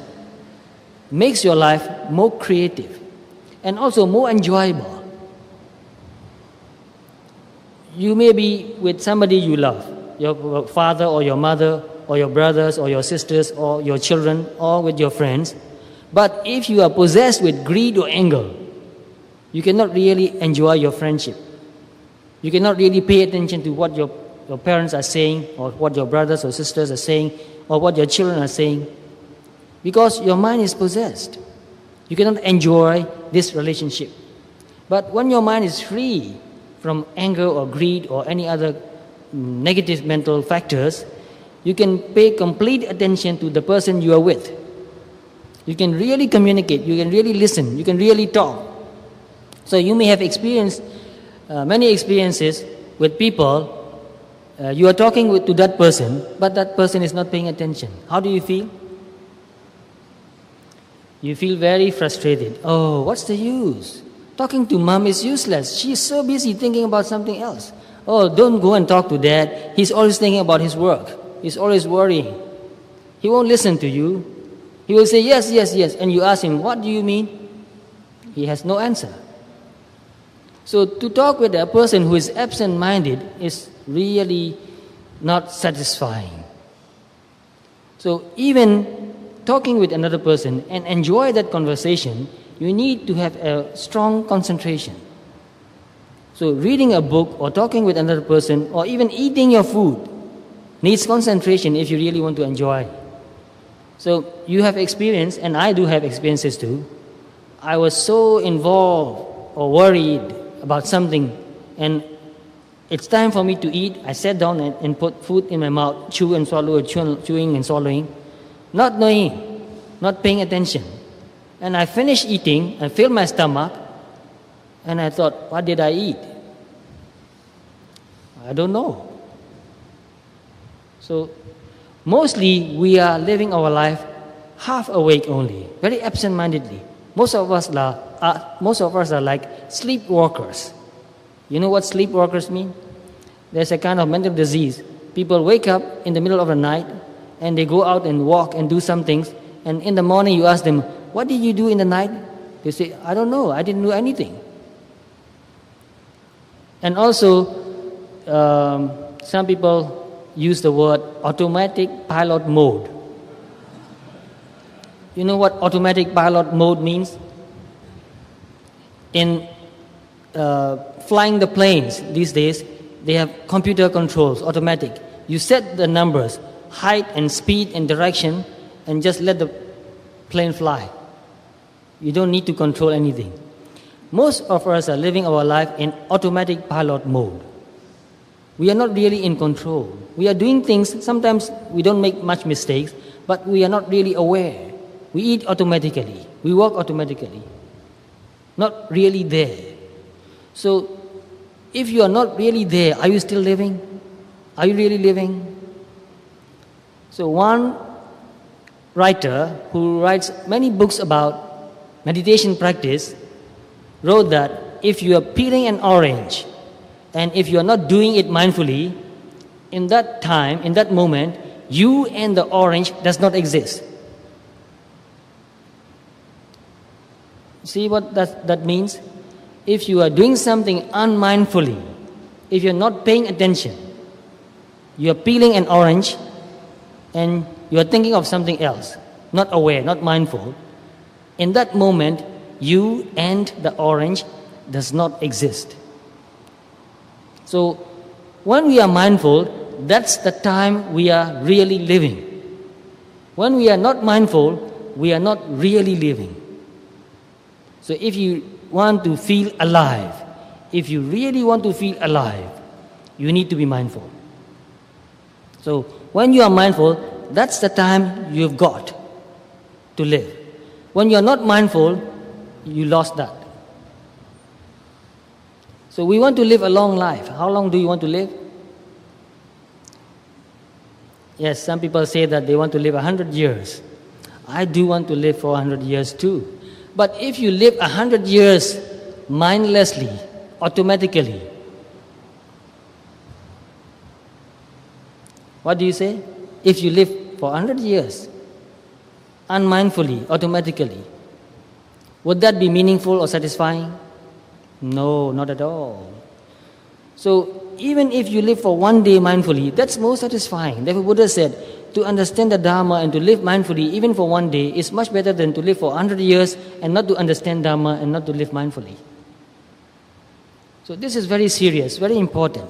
Speaker 1: makes your life more creative and also more enjoyable. You may be with somebody you love, your father or your mother or your brothers or your sisters or your children or with your friends. But if you are possessed with greed or anger, you cannot really enjoy your friendship. You cannot really pay attention to what your parents are saying or what your brothers or sisters are saying or what your children are saying because your mind is possessed. You cannot enjoy this relationship. But when your mind is free from anger or greed or any other negative mental factors, you can pay complete attention to the person you are with. You can really communicate, you can really listen, you can really talk. So you may have experienced many experiences with people. You are talking to that person, but that person is not paying attention. How do you feel? You feel very frustrated. Oh, what's the use? Talking to mom is useless. She's so busy thinking about something else. Oh, don't go and talk to dad. He's always thinking about his work. He's always worrying. He won't listen to you. He will say, yes, yes, yes. And you ask him, what do you mean? He has no answer. So to talk with a person who is absent-minded is really not satisfying. So even talking with another person and enjoy that conversation, you need to have a strong concentration. So reading a book or talking with another person or even eating your food needs concentration if you really want to enjoy. So you have experience, and I do have experiences too. I was so involved or worried about something, and it's time for me to eat. I sat down and put food in my mouth, chew and swallow, chewing and swallowing, not knowing, not paying attention. And I finished eating, I filled my stomach, and I thought, what did I eat? I don't know. So mostly we are living our life half awake only, very absent-mindedly. Most of us are like sleepwalkers. You know what sleepwalkers mean? There's a kind of mental disease. People wake up in the middle of the night and they go out and walk and do some things. And in the morning you ask them, what did you do in the night? They say, I don't know, I didn't do anything. And also, some people use the word automatic pilot mode. You know what automatic pilot mode means? In flying the planes these days, they have computer controls, automatic. You set the numbers, height and speed and direction, and just let the plane fly. You don't need to control anything. Most of us are living our life in automatic pilot mode. We are not really in control. We are doing things, sometimes we don't make much mistakes, but we are not really aware. We eat automatically. We walk automatically. Not really there. So, if you are not really there, are you still living? Are you really living? So one writer who writes many books about meditation practice wrote that if you are peeling an orange and if you are not doing it mindfully, in that time, in that moment, you and the orange does not exist. See what that means? If you are doing something unmindfully, if you're not paying attention, you are peeling an orange and you are thinking of something else, not aware, not mindful, in that moment, you and the orange does not exist. So, when we are mindful, that's the time we are really living. When we are not mindful, we are not really living. So if you want to feel alive, if you really want to feel alive, you need to be mindful. So when you are mindful, that's the time you've got to live. When you are not mindful, you lost that. So we want to live a long life. How long do you want to live? Yes, some people say that they want to live 100 years. I do want to live for 100 years too. But if you live 100 years mindlessly, automatically, what do you say? If you live for 100 years, unmindfully, automatically, would that be meaningful or satisfying? No, not at all. So even if you live for one day mindfully, that's more satisfying. Therefore Buddha said, to understand the Dhamma and to live mindfully even for one day is much better than to live for 100 years and not to understand Dhamma and not to live mindfully. So this is very serious, very important.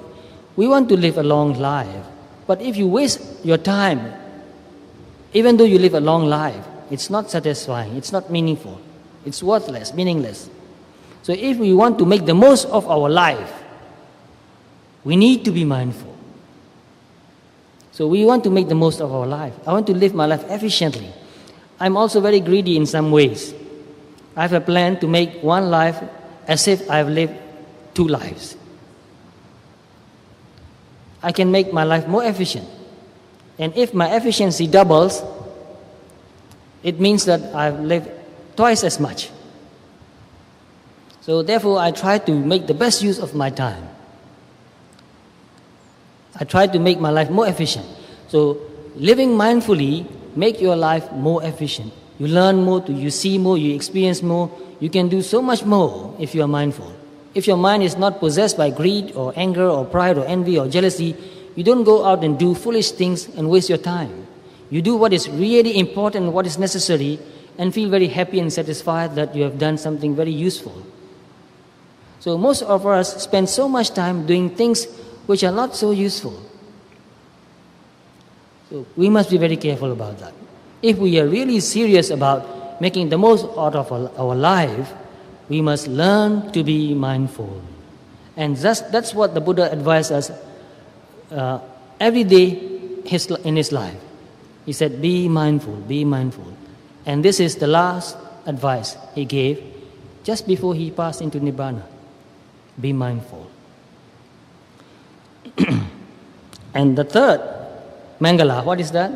Speaker 1: We want to live a long life. But if you waste your time, even though you live a long life, it's not satisfying, it's not meaningful, it's worthless, meaningless. So if we want to make the most of our life, we need to be mindful. So we want to make the most of our life. I want to live my life efficiently. I'm also very greedy in some ways. I have a plan to make one life as if I've lived two lives. I can make my life more efficient. And if my efficiency doubles, it means that I've lived twice as much. So therefore, I try to make the best use of my time. I try to make my life more efficient. So living mindfully make your life more efficient. You learn more, you see more, you experience more. You can do so much more if you are mindful. If your mind is not possessed by greed or anger or pride or envy or jealousy, you don't go out and do foolish things and waste your time. You do what is really important, what is necessary, and feel very happy and satisfied that you have done something very useful. So most of us spend so much time doing things which are not so useful. So we must be very careful about that. If we are really serious about making the most out of our life, we must learn to be mindful. And that's what the Buddha advised us every day in his life. He said, be mindful, be mindful. And this is the last advice he gave just before he passed into Nibbana. Be mindful. And the third, Mangla, what is that?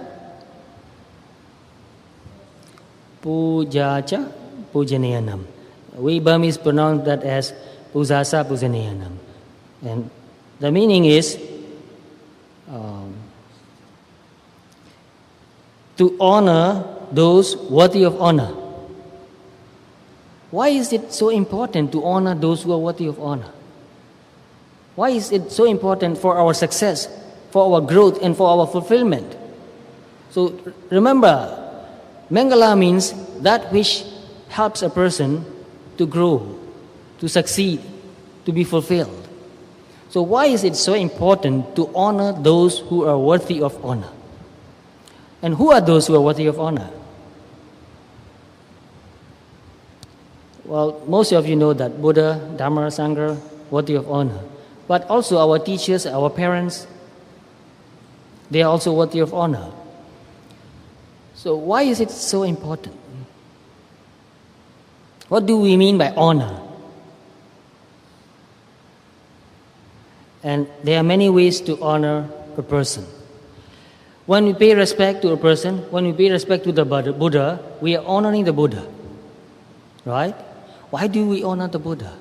Speaker 1: Pujacha Pujanayanam. We Burmese pronounce that as Pujasa Pujanayanam. And the meaning is to honor those worthy of honor. Why is it so important to honor those who are worthy of honor? Why is it so important for our success, for our growth, and for our fulfillment? So remember, Mangla means that which helps a person to grow, to succeed, to be fulfilled. So why is it so important to honor those who are worthy of honor? And who are those who are worthy of honor? Well, most of you know that Buddha, Dhamma, Sangha, worthy of honor. But also our teachers, our parents, they are also worthy of honor. So why is it so important? What do we mean by honor? And there are many ways to honor a person. When we pay respect to a person, when we pay respect to the Buddha, we are honoring the Buddha. Right? Why do we honor the Buddha?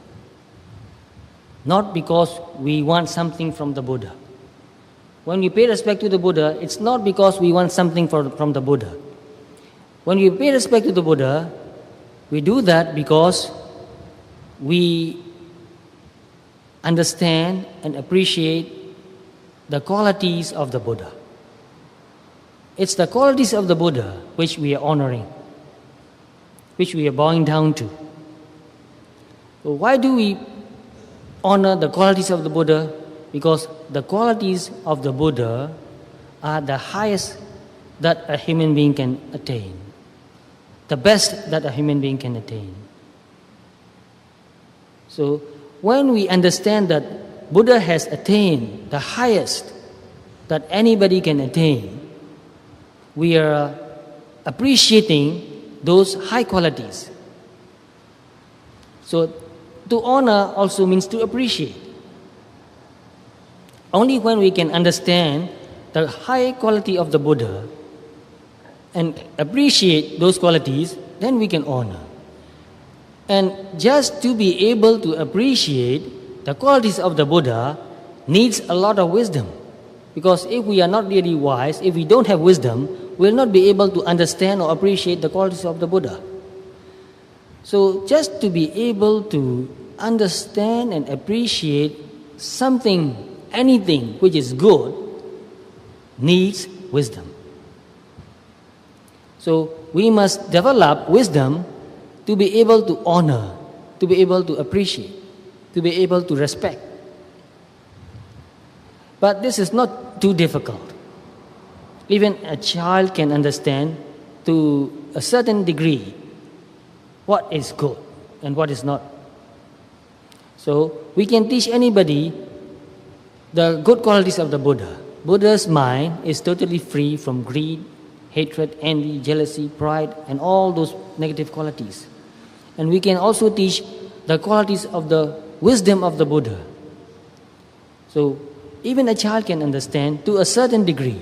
Speaker 1: Not because we want something from the Buddha. When we pay respect to the Buddha, it's not because we want something from the Buddha. When we pay respect to the Buddha, we do that because we understand and appreciate the qualities of the Buddha. It's the qualities of the Buddha which we are honoring, which we are bowing down to. So why do we honor the qualities of the Buddha? Because the qualities of the Buddha are the highest that a human being can attain, the best that a human being can attain. So when we understand that Buddha has attained the highest that anybody can attain, we are appreciating those high qualities. So to honor also means to appreciate. Only when we can understand the high quality of the Buddha and appreciate those qualities, then we can honor. And just to be able to appreciate the qualities of the Buddha needs a lot of wisdom. Because if we are not really wise, if we don't have wisdom, we will not be able to understand or appreciate the qualities of the Buddha. So just to be able to understand and appreciate something, anything which is good, needs wisdom. So we must develop wisdom to be able to honor, to be able to appreciate, to be able to respect. But this is not too difficult. Even a child can understand to a certain degree what is good and what is not. So we can teach anybody the good qualities of the Buddha. Buddha's mind is totally free from greed, hatred, envy, jealousy, pride, and all those negative qualities. And we can also teach the qualities of the wisdom of the Buddha. So even a child can understand to a certain degree.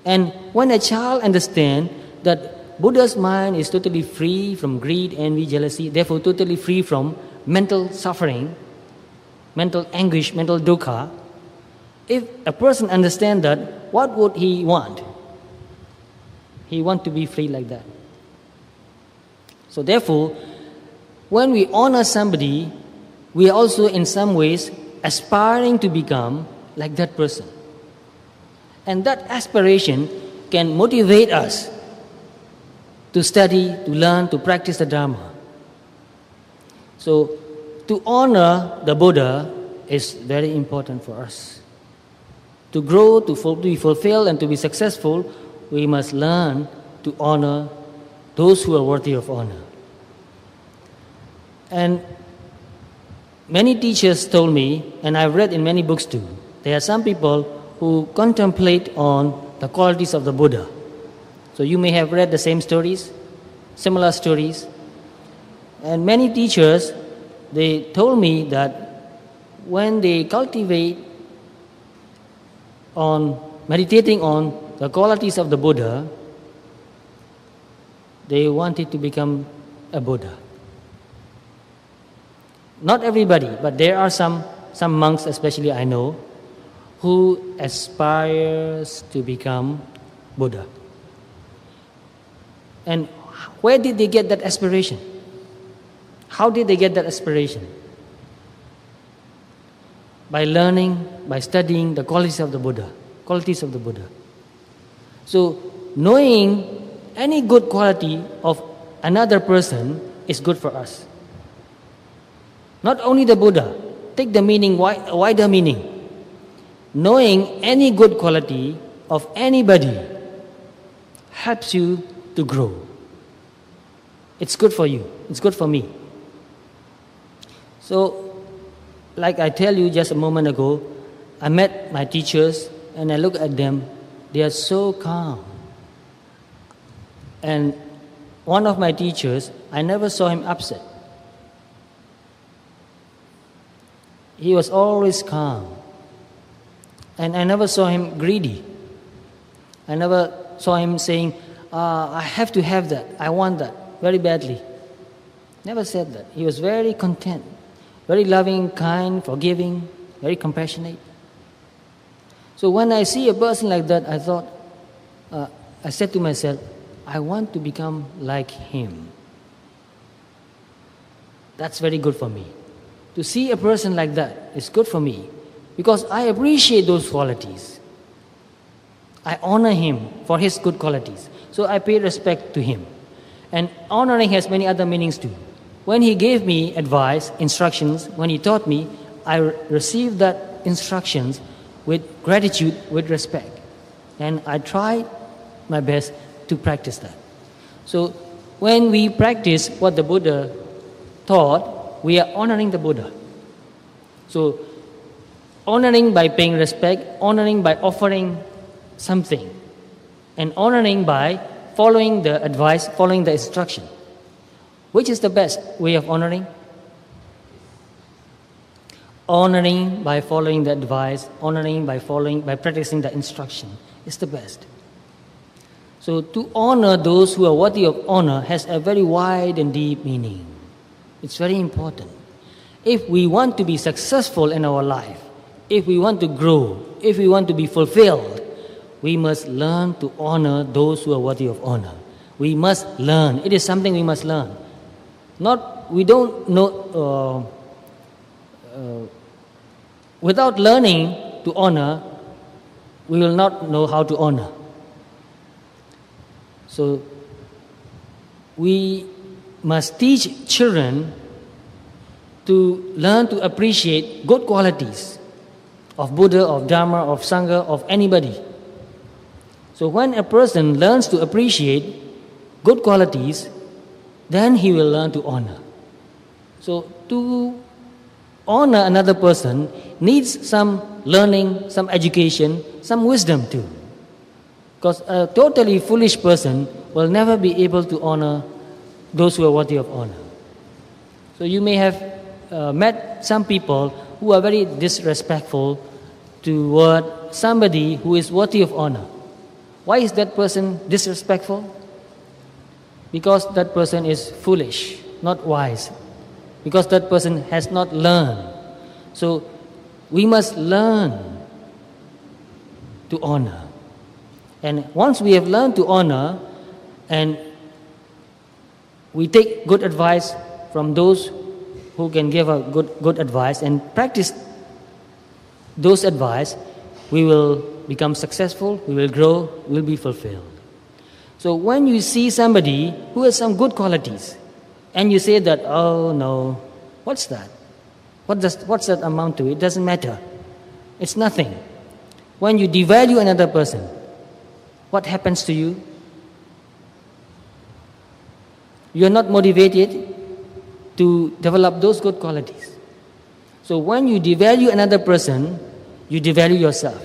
Speaker 1: And when a child understands that Buddha's mind is totally free from greed, envy, jealousy, therefore totally free from mental suffering, mental anguish, mental dukkha, if a person understands that, what would he want? He wants to be free like that. So therefore, when we honor somebody, we are also in some ways aspiring to become like that person. And that aspiration can motivate us to study, to learn, to practice the Dhamma. So to honor the Buddha is very important for us. To grow, to be fulfilled, and to be successful, we must learn to honor those who are worthy of honor. And many teachers told me, and I've read in many books too, there are some people who contemplate on the qualities of the Buddha. So you may have read the same stories, similar stories. And many teachers, they told me that when they cultivate on meditating on the qualities of the Buddha, they wanted to become a Buddha. Not everybody, but there are some monks, especially I know, who aspires to become Buddha. And where did they get that aspiration? How did they get that aspiration? By learning, by studying the qualities of the Buddha. So, knowing any good quality of another person is good for us. Not only the Buddha. Take the meaning, wider meaning. Knowing any good quality of anybody helps you to grow. It's good for you. It's good for me. So, like I tell you just a moment ago, I met my teachers and I look at them. They are so calm. And one of my teachers, I never saw him upset. He was always calm. And I never saw him greedy. I never saw him saying, I have to have that, I want that, very badly. Never said that. He was very content, very loving, kind, forgiving, very compassionate. So when I see a person like that, I thought, I said to myself, I want to become like him. That's very good for me. To see a person like that is good for me because I appreciate those qualities. I honor him for his good qualities. So I pay respect to him. And honoring has many other meanings too. When he gave me advice, instructions, when he taught me, I received that instructions with gratitude, with respect. And I tried my best to practice that. So when we practice what the Buddha taught, we are honoring the Buddha. So honoring by paying respect, honoring by offering something, and honoring by following the advice, following the instruction. Which is the best way of honoring? Honoring by following the advice, honoring by practicing the instruction is the best. So to honor those who are worthy of honor has a very wide and deep meaning. It's very important. If we want to be successful in our life, if we want to grow, if we want to be fulfilled, we must learn to honor those who are worthy of honor. We must learn. It is something we must learn. We don't know. Without learning to honor, we will not know how to honor. So we must teach children to learn to appreciate good qualities of Buddha, of Dhamma, of Sangha, of anybody. So when a person learns to appreciate good qualities, then he will learn to honor. So to honor another person needs some learning, some education, some wisdom too. Because a totally foolish person will never be able to honor those who are worthy of honor. So you may have met some people who are very disrespectful toward somebody who is worthy of honor. Why is that person disrespectful? Because that person is foolish, not wise. Because that person has not learned. So we must learn to honor. And once we have learned to honor and we take good advice from those who can give a good advice and practice those advice, we will become successful, we will grow, we will be fulfilled. So when you see somebody who has some good qualities and you say that, oh no, what's that? What's that amount to? It doesn't matter. It's nothing. When you devalue another person, what happens to you? You are not motivated to develop those good qualities. So when you devalue another person, you devalue yourself.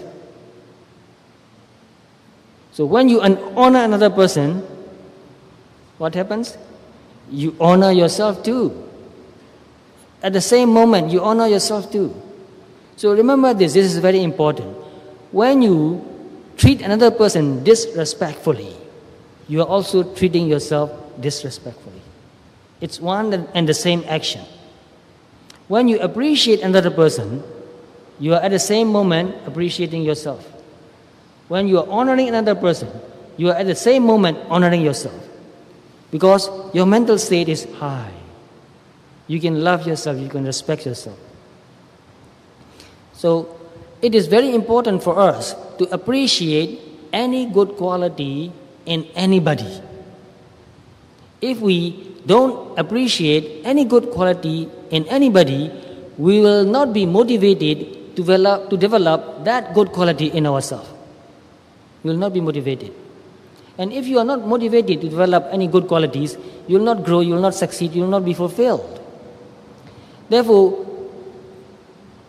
Speaker 1: So when you honor another person, what happens? You honor yourself too. At the same moment, you honor yourself too. So remember this is very important. When you treat another person disrespectfully, you are also treating yourself disrespectfully. It's one and the same action. When you appreciate another person, you are at the same moment appreciating yourself. When you are honoring another person, you are at the same moment honoring yourself. Because your mental state is high. You can love yourself, you can respect yourself. So it is very important for us to appreciate any good quality in anybody. If we don't appreciate any good quality in anybody, we will not be motivated to develop that good quality in ourselves. We will not be motivated. And if you are not motivated to develop any good qualities, you will not grow, you will not succeed, you will not be fulfilled. Therefore,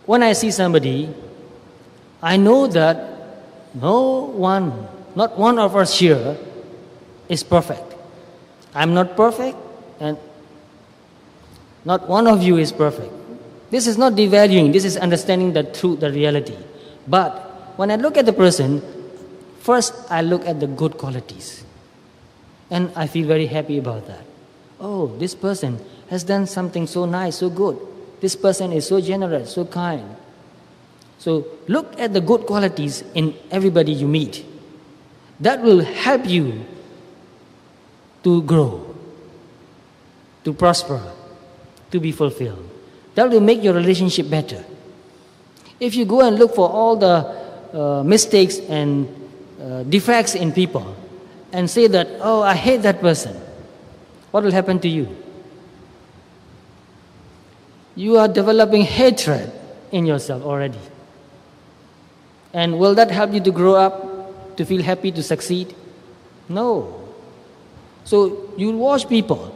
Speaker 1: when I see somebody, I know that not one of us here is perfect. I'm not perfect, and not one of you is perfect. This is not devaluing, this is understanding the truth, the reality. But when I look at the person, first I look at the good qualities. And I feel very happy about that. Oh, this person has done something so nice, so good. This person is so generous, so kind. So look at the good qualities in everybody you meet. That will help you to grow, to prosper, to be fulfilled. That will make your relationship better. If you go and look for all the mistakes and defects in people and say that, oh, I hate that person, what will happen to you? You are developing hatred in yourself already. And will that help you to grow up, to feel happy, to succeed? No. So you watch people.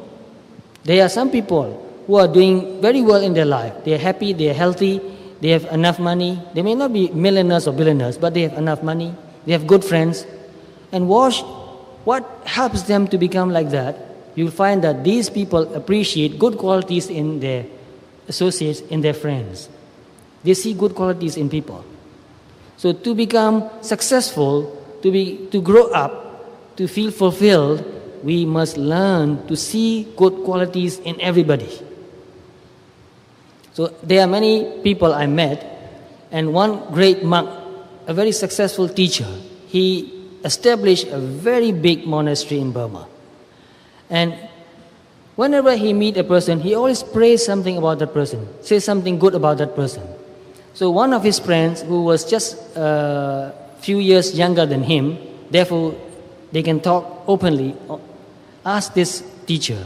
Speaker 1: There are some people who are doing very well in their life. They are happy, they are healthy, they have enough money. They may not be millionaires or billionaires, but they have enough money. They have good friends. And watch what helps them to become like that. You'll find that these people appreciate good qualities in their associates, in their friends. They see good qualities in people. So to become successful, to grow up, to feel fulfilled, we must learn to see good qualities in everybody. So there are many people I met, and one great monk, a very successful teacher, he established a very big monastery in Burma. And whenever he meet a person, he always prays something about that person, says something good about that person. So one of his friends, who was just a few years younger than him, therefore they can talk openly, asked this teacher,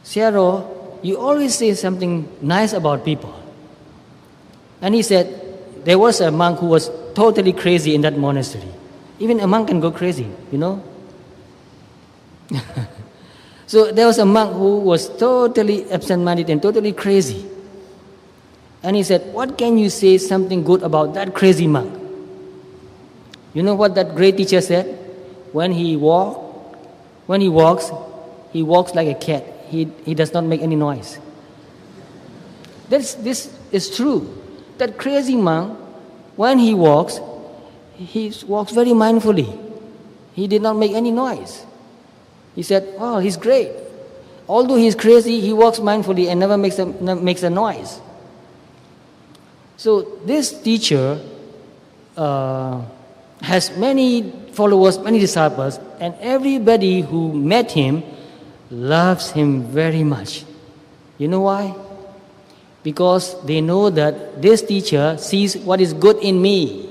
Speaker 1: Sayadaw, you always say something nice about people. And he said, there was a monk who was totally crazy in that monastery. Even a monk can go crazy, you know. So there was a monk who was totally absent-minded and totally crazy. And he said, what can you say something good about that crazy monk? You know what that great teacher said? When he walks, he walks like a cat. He does not make any noise. This is true. That crazy monk, when he walks very mindfully. He did not make any noise. He said, oh, he's great. Although he's crazy, he walks mindfully and never makes a noise. So this teacher has many followers, many disciples, and everybody who met him loves him very much. You know why? Because they know that this teacher sees what is good in me.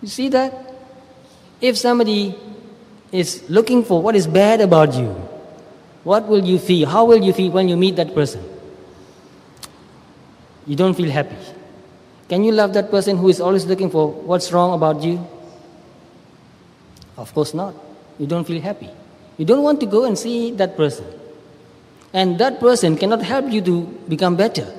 Speaker 1: You see that? If somebody is looking for what is bad about you, what will you feel? How will you feel when you meet that person? You don't feel happy. Can you love that person who is always looking for what's wrong about you? Of course not. You don't feel happy. You don't want to go and see that person. And that person cannot help you to become better.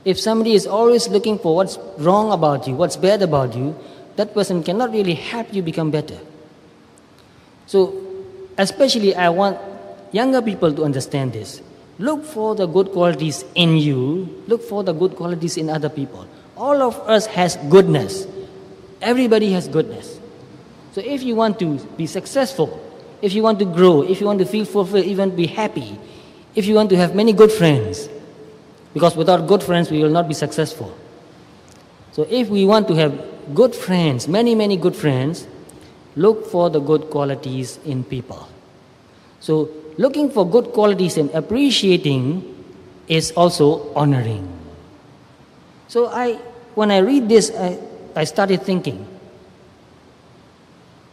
Speaker 1: If somebody is always looking for what's wrong about you, what's bad about you, that person cannot really help you become better. So, especially I want younger people to understand this. Look for the good qualities in you. Look for the good qualities in other people. All of us has goodness. Everybody has goodness. So if you want to be successful, if you want to grow, if you want to feel fulfilled, if you want to be happy, if you want to have many good friends, because without good friends we will not be successful. So if we want to have good friends, many, many good friends, look for the good qualities in people. So looking for good qualities and appreciating is also honoring. So when I read this, I started thinking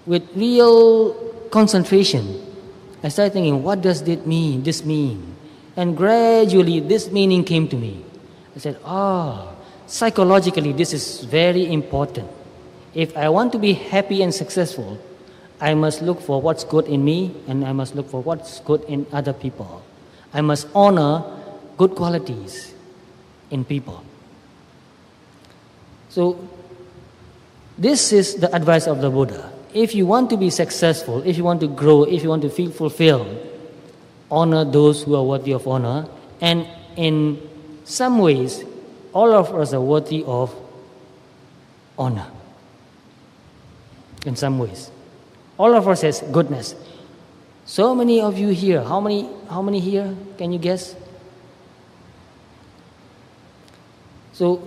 Speaker 1: with real concentration. I started thinking, what does this mean? And gradually this meaning came to me. I said, psychologically this is very important. If I want to be happy and successful, I must look for what's good in me and I must look for what's good in other people. I must honor good qualities in people. So this is the advice of the Buddha. If you want to be successful, if you want to grow, if you want to feel fulfilled, honor those who are worthy of honor. And in some ways, all of us are worthy of honor. In some ways. All of us has goodness. So many of you here, how many here? Can you guess? So,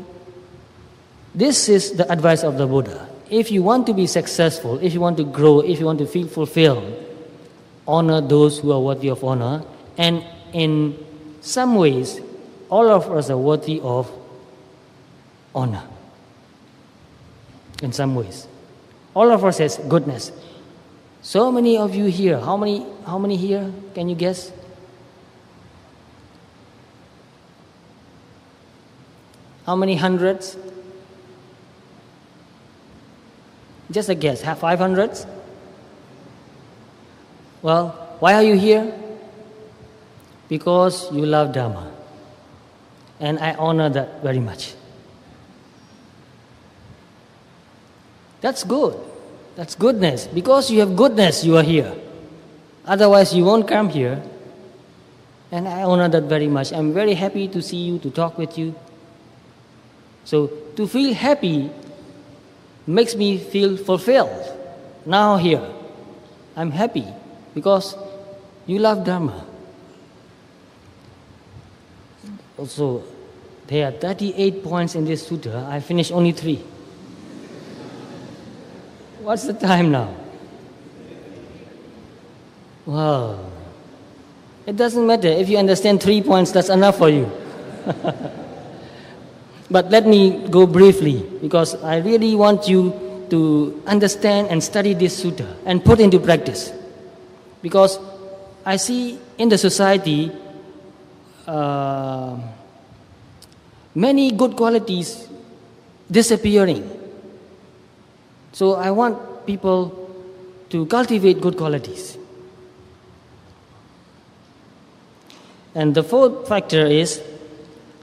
Speaker 1: this is the advice of the Buddha. If you want to be successful, if you want to grow, if you want to feel fulfilled, honor those who are worthy of honor. And in some ways, all of us are worthy of honor. In some ways. All of us has goodness. So many of you here, how many here? Can you guess? How many hundreds? Just a guess, 500s? Well, why are you here? Because you love Dhamma. And I honor that very much. That's good. That's goodness. Because you have goodness, you are here. Otherwise, you won't come here. And I honor that very much. I'm very happy to see you, to talk with you. So, to feel happy makes me feel fulfilled. Now here, I'm happy because you love Dhamma. Also, there are 38 points in this sutta. I finished only 3. What's the time now? Wow. It doesn't matter. If you understand 3 points, that's enough for you. But let me go briefly, because I really want you to understand and study this sutta and put into practice. Because I see in the society many good qualities disappearing. So I want people to cultivate good qualities. And the fourth factor is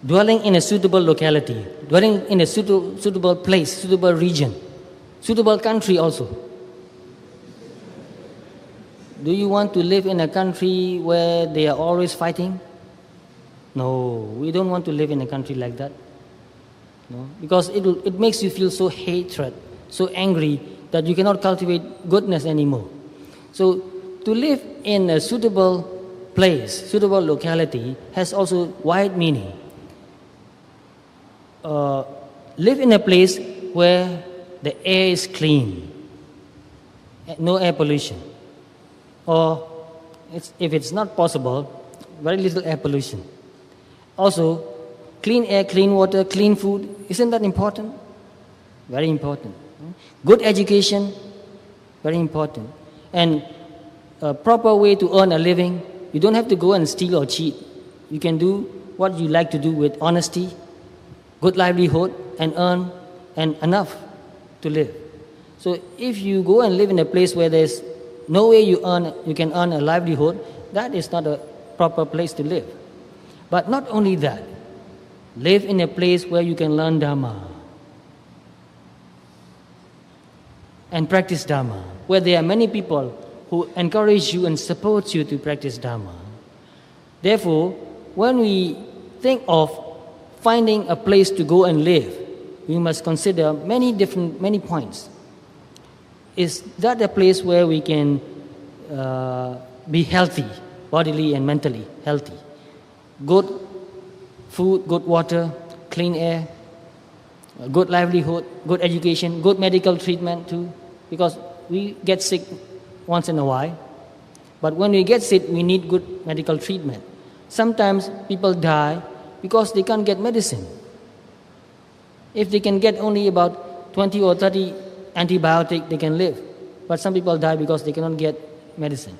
Speaker 1: dwelling in a suitable locality, dwelling in a suitable place, suitable region, suitable country also. Do you want to live in a country where they are always fighting? No, we don't want to live in a country like that. No, because it makes you feel so hatred, so angry that you cannot cultivate goodness anymore. So to live in a suitable place, suitable locality has also wide meaning. Live in a place where the air is clean, no air pollution. Or if it's not possible, very little air pollution. Also, clean air, clean water, clean food, isn't that important? Very important. Good education, very important. And a proper way to earn a living. You don't have to go and steal or cheat. You can do what you like to do with honesty, good livelihood, and earn and enough to live. So if you go and live in a place where there's no way you can earn a livelihood, that is not a proper place to live. But not only that, live in a place where you can learn Dhamma and practice Dhamma, where there are many people who encourage you and support you to practice Dhamma. Therefore, when we think of finding a place to go and live, we must consider many points. Is that a place where we can be healthy, bodily and mentally healthy. Good food, good water, clean air, good livelihood, good education, good medical treatment too, because we get sick once in a while. But when we get sick, we need good medical treatment. Sometimes people die because they can't get medicine. If they can get only about 20 or 30 antibiotics, they can live. But some people die because they cannot get medicine.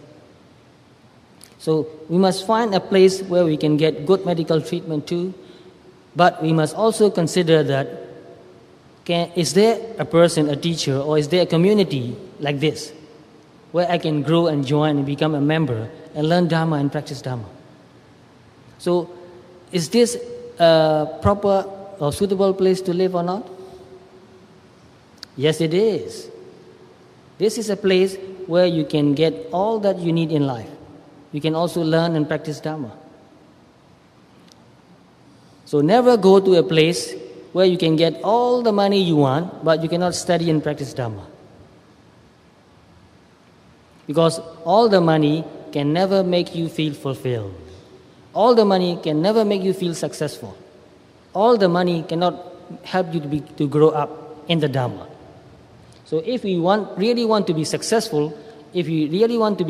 Speaker 1: So we must find a place where we can get good medical treatment too. But we must also consider that is there a person, a teacher, or is there a community like this where I can grow and join and become a member and learn Dhamma and practice Dhamma? So is this a proper or suitable place to live or not? Yes, it is. This is a place where you can get all that you need in life. You can also learn and practice Dhamma. So never go to a place where you can get all the money you want, but you cannot study and practice Dhamma. Because all the money can never make you feel fulfilled. All the money can never make you feel successful. All the money cannot help you to grow up in the Dhamma. So if we really want to be successful, if we really want to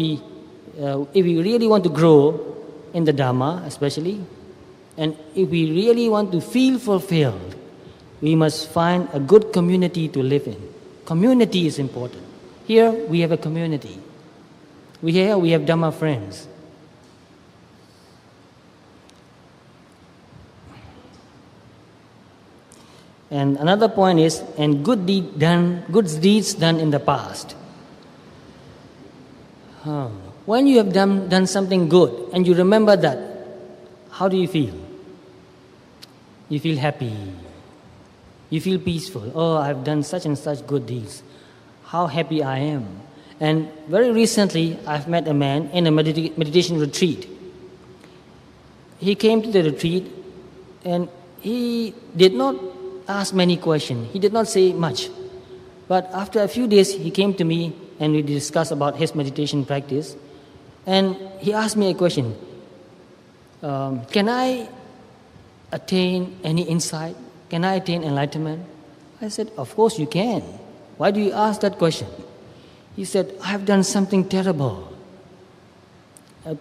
Speaker 1: grow in the Dhamma especially, and if we really want to feel fulfilled, we must find a good community to live in. Community is important. Here we have a community. We have Dhamma friends. And another point is, and good deeds done in the past. When you have done something good and you remember that, how do you feel? You feel happy. You feel peaceful. Oh, I've done such and such good deeds. How happy I am. And very recently, I've met a man in a meditation retreat. He came to the retreat and he did not ask many questions. He did not say much. But after a few days, he came to me and we discussed about his meditation practice. And he asked me a question. Can I attain any insight? Can I attain enlightenment? I said, of course you can. Why do you ask that question? He said, I have done something terrible.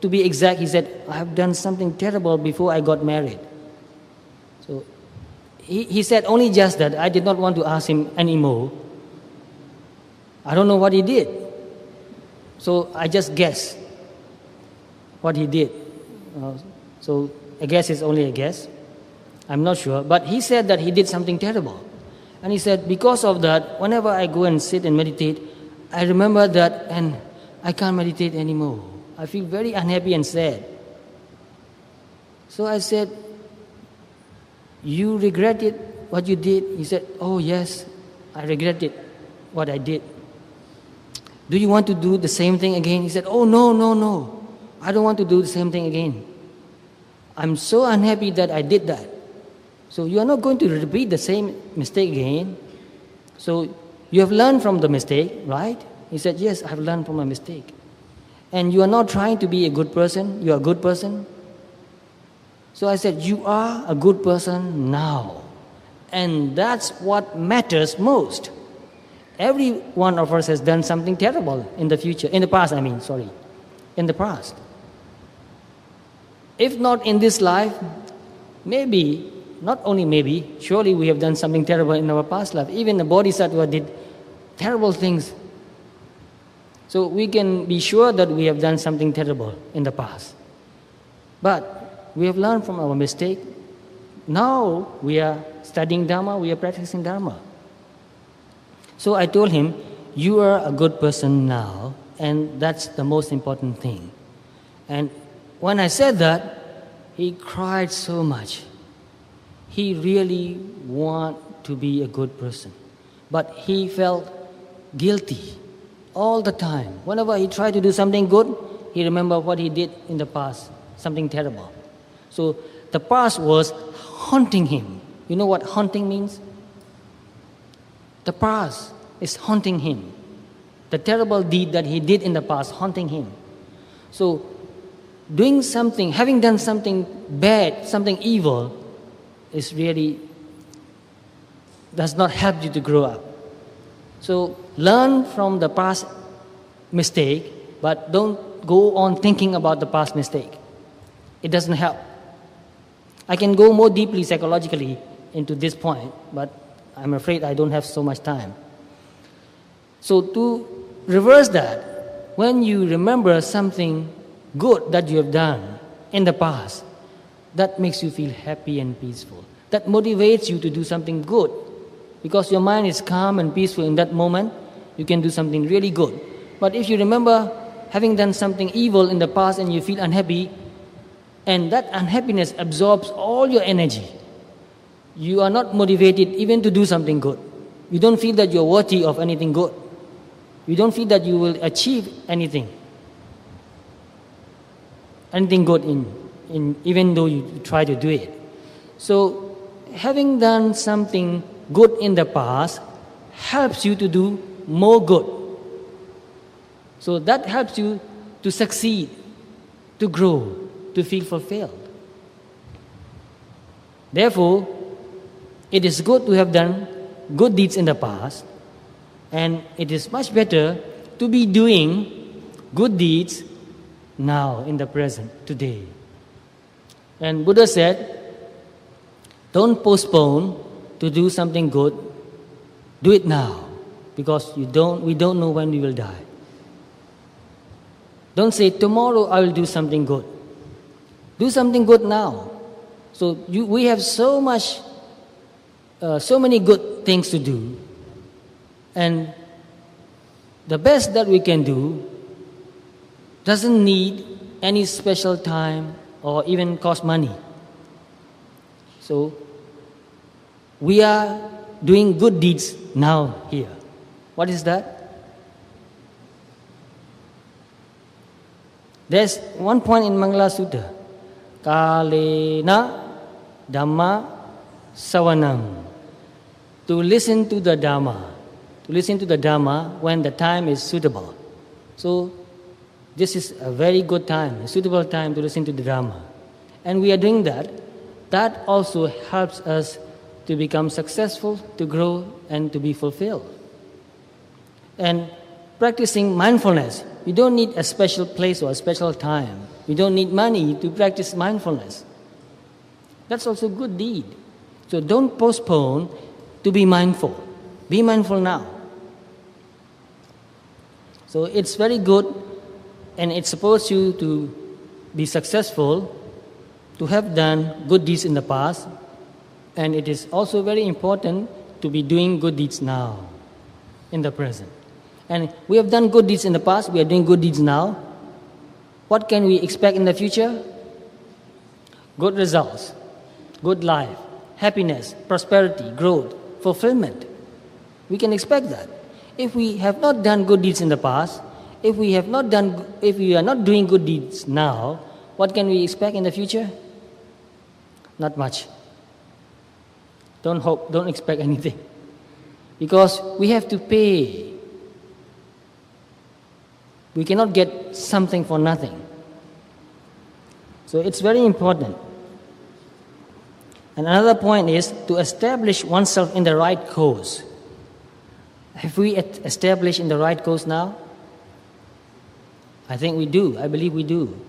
Speaker 1: To be exact, he said, I have done something terrible before I got married. So he said only just that. I did not want to ask him anymore. I don't know what he did. So I just guess what he did. So a guess is only a guess. I'm not sure. But he said that he did something terrible. And he said, because of that, whenever I go and sit and meditate, I remember that and I can't meditate anymore. I feel very unhappy and sad. So I said, you regretted what you did? He said, oh yes, I regretted what I did. Do you want to do the same thing again? He said, oh no. I don't want to do the same thing again. I'm so unhappy that I did that. So you are not going to repeat the same mistake again. So you have learned from the mistake, right? He said, yes, I have learned from my mistake. And you are not trying to be a good person. You are a good person. So I said, you are a good person now. And that's what matters most. Every one of us has done something terrible in the past. In the past. If not in this life, maybe, not only maybe, surely we have done something terrible in our past life. Even the Bodhisattva did terrible things. So we can be sure that we have done something terrible in the past. But we have learned from our mistake. Now we are studying Dhamma, we are practicing Dhamma. So I told him, you are a good person now, and that's the most important thing. And when I said that, he cried so much. He really wanted to be a good person. But he felt guilty all the time. Whenever he tried to do something good, he remembered what he did in the past, something terrible. So the past was haunting him. You know what haunting means? The past is haunting him. the terrible deed that he did in the past haunting him. So, doing something, having done something bad, something evil, is really does not help you to grow up. So, learn from the past mistake, but don't go on thinking about the past mistake. It doesn't help. I can go more deeply psychologically into this point, but I'm afraid I don't have so much time. So to reverse that, when you remember something good that you have done in the past, that makes you feel happy and peaceful. That motivates you to do something good. Because your mind is calm and peaceful in that moment, you can do something really good. But if you remember having done something evil in the past and you feel unhappy, and that unhappiness absorbs all your energy, you are not motivated even to do something good. You don't feel that you're worthy of anything good. You don't feel that you will achieve anything good in even though you try to do it. So having done something good in the past helps you to do more good. So that helps you to succeed, to grow, to feel fulfilled. Therefore, it is good to have done good deeds in the past, and it is much better to be doing good deeds now, in the present, today. And Buddha said, don't postpone to do something good, do it now, because we don't know when we will die. Don't say, tomorrow I will do something good. Do something good now. So we have so many good things to do, and the best that we can do doesn't need any special time or even cost money. So we are doing good deeds now here. What is that? There's one point in Mangla Sutta. Kalena Dhamma Savanam. To listen to the Dhamma. To listen to the Dhamma when the time is suitable. So this is a very good time, a suitable time to listen to the Dhamma. And we are doing that. That also helps us to become successful, to grow, and to be fulfilled. And practicing mindfulness, you don't need a special place or a special time. You don't need money to practice mindfulness. That's also a good deed. So don't postpone to be mindful. Be mindful now. So it's very good, and it supports you to be successful, to have done good deeds in the past, and it is also very important to be doing good deeds now, in the present. And we have done good deeds in the past, we are doing good deeds now. What can we expect in the future? Good results, good life, happiness, prosperity, growth, fulfillment. We can expect that. If we have not done good deeds in the past, if we are not doing good deeds now, what can we expect in the future? Not much. Don't expect anything. Because we have to pay. We cannot get something for nothing. So it's very important. And another point is to establish oneself in the right course. Have we established in the right course now? I think we do. I believe we do.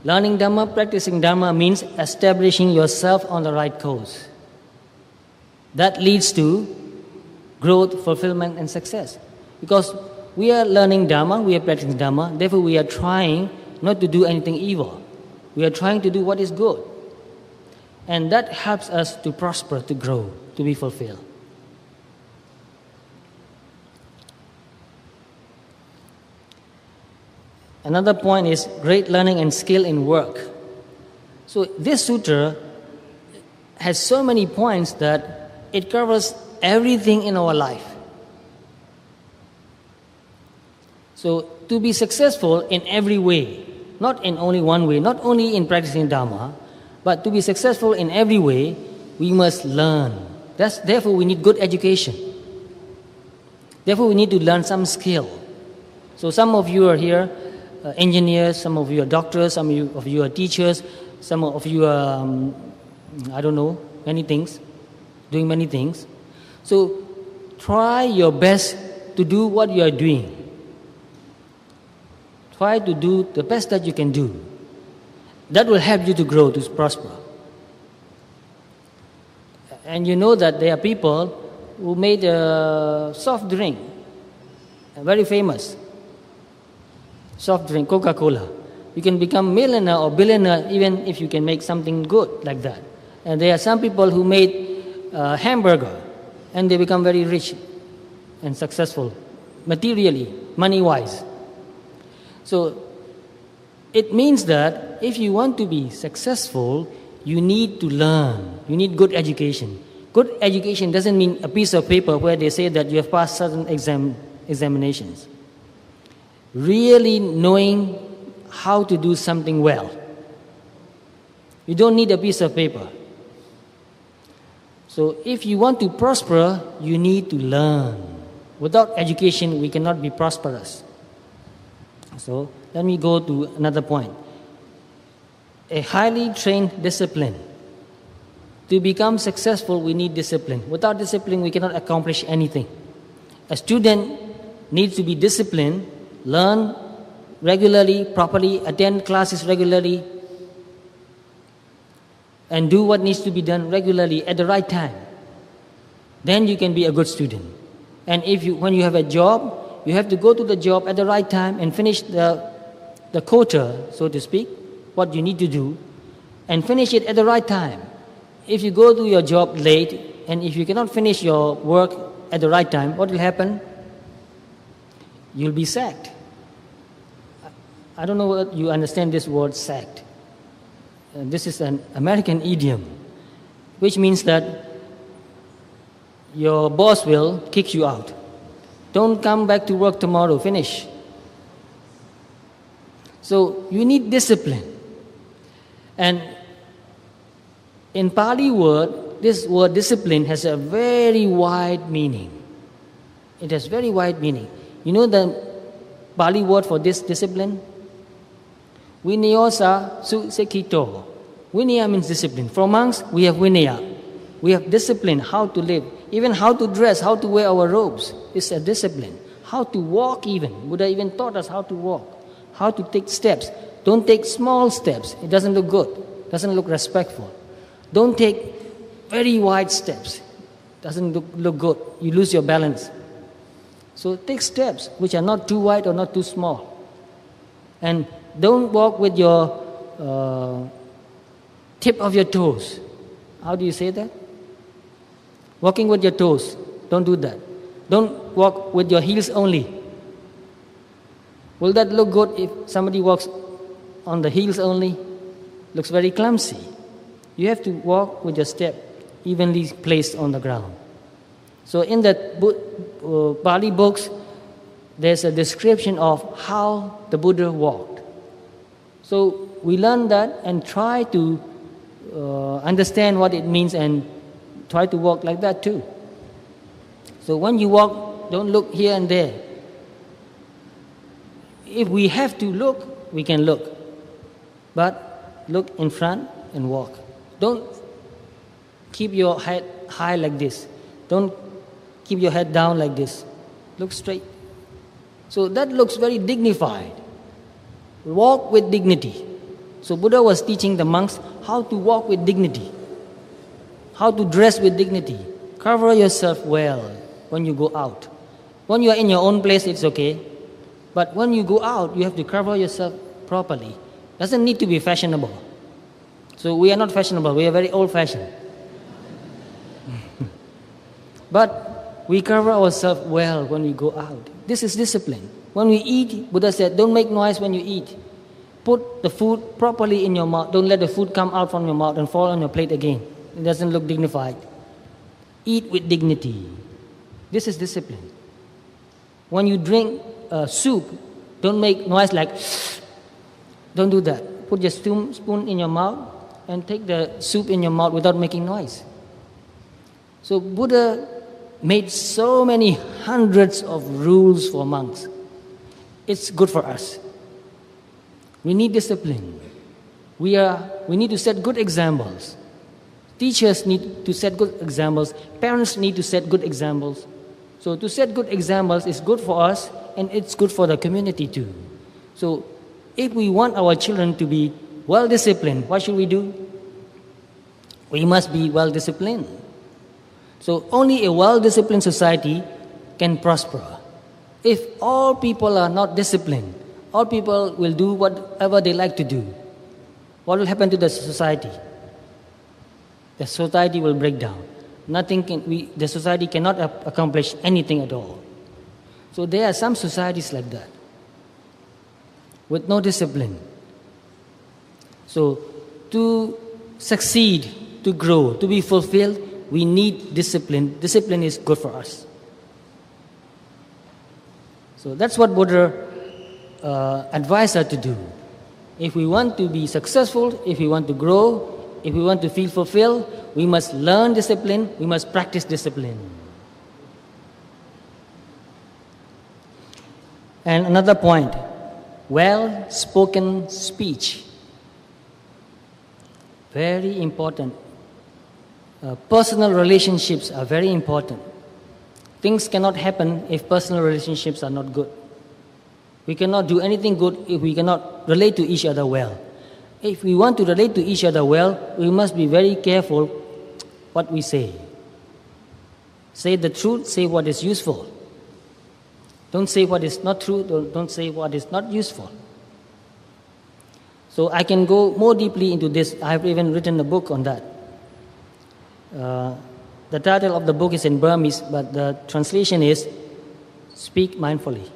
Speaker 1: Learning Dhamma, practicing Dhamma means establishing yourself on the right course. That leads to growth, fulfillment, and success. Because we are learning Dhamma, we are practicing Dhamma, therefore we are trying not to do anything evil. We are trying to do what is good. And that helps us to prosper, to grow, to be fulfilled. Another point is great learning and skill in work. So this sutra has so many points that it covers everything in our life. So to be successful in every way, not in only one way, not only in practicing Dhamma, but to be successful in every way, we must learn. Therefore we need good education. Therefore we need to learn some skill. So some of you are here, engineers, some of you are doctors, some of you are teachers, some of you are, I don't know, many things, doing many things. So try your best to do what you are doing. Try to do the best that you can do. That will help you to grow, to prosper. And you know that there are people who made a soft drink, very famous soft drink, Coca-Cola. You can become millionaire or billionaire even if you can make something good like that. And there are some people who made hamburger and they become very rich and successful materially, money-wise. So it means that if you want to be successful, you need to learn. You need good education. Good education doesn't mean a piece of paper where they say that you have passed certain examinations. Really knowing how to do something well. You don't need a piece of paper. So if you want to prosper, you need to learn. Without education, we cannot be prosperous. So let me go to another point. A highly trained discipline. To become successful, we need discipline. Without discipline, we cannot accomplish anything. A student needs to be disciplined, learn regularly, properly, attend classes regularly, and do what needs to be done regularly at the right time. Then you can be a good student. And when you have a job, you have to go to the job at the right time and finish the quota, so to speak, what you need to do, and finish it at the right time. If you go to your job late, and if you cannot finish your work at the right time, what will happen? You'll be sacked. I don't know whether you understand this word sacked. This is an American idiom, which means that your boss will kick you out. Don't come back to work tomorrow, finish. So you need discipline. And in Pali word, this word discipline has a very wide meaning. It has very wide meaning. You know the Pali word for this discipline? Vinaya Susekito. Vinaya means discipline. For monks, we have Vinaya. We have discipline, how to live. Even how to dress, how to wear our robes is a discipline. How to walk even. Buddha even taught us how to walk. How to take steps. Don't take small steps. It doesn't look good. Doesn't look respectful. Don't take very wide steps. Doesn't look good. You lose your balance. So take steps which are not too wide or not too small. And don't walk with your tip of your toes. How do you say that? Walking with your toes. Don't do that. Don't walk with your heels only. Will that look good if somebody walks on the heels only? Looks very clumsy. You have to walk with your step evenly placed on the ground. So in the Pali books, there's a description of how the Buddha walked. So we learn that and try to understand what it means and try to walk like that too. So when you walk, don't look here and there. If we have to look, we can look. But look in front and walk. Don't keep your head high like this. Don't keep your head down like this. Look straight. So that looks very dignified. Walk with dignity. So Buddha was teaching the monks how to walk with dignity, how to dress with dignity. Cover yourself well when you go out. When you are in your own place, it's okay. But when you go out, you have to cover yourself properly. Doesn't need to be fashionable. So we are not fashionable. We are very old-fashioned. But we cover ourselves well when we go out. This is discipline. When we eat, Buddha said, don't make noise when you eat. Put the food properly in your mouth. Don't let the food come out from your mouth and fall on your plate again. It doesn't look dignified. Eat with dignity. This is discipline. When you drink soup, don't make noise like, don't do that. Put your spoon in your mouth and take the soup in your mouth without making noise. So Buddha made so many hundreds of rules for monks. it's good for us. We need discipline. We need to set good examples. Teachers need to set good examples. Parents need to set good examples. So to set good examples is good for us and it's good for the community too. So if we want our children to be well disciplined, what should we do? We must be well disciplined. So only a well disciplined society can prosper. If all people are not disciplined, all people will do whatever they like to do, what will happen to the society? The society will break down. The society cannot accomplish anything at all. So there are some societies like that, with no discipline. So to succeed, to grow, to be fulfilled, we need discipline. Discipline is good for us. So that's what Buddha advised us to do. If we want to be successful, if we want to grow, if we want to feel fulfilled, we must learn discipline, we must practice discipline. And another point, well-spoken speech. Very important. Personal relationships are very important. Things cannot happen if personal relationships are not good. We cannot do anything good if we cannot relate to each other well. If we want to relate to each other well, we must be very careful what we say. Say the truth, say what is useful. Don't say what is not true, don't say what is not useful. So I can go more deeply into this. I have even written a book on that. The title of the book is in Burmese, but the translation is Speak Mindfully.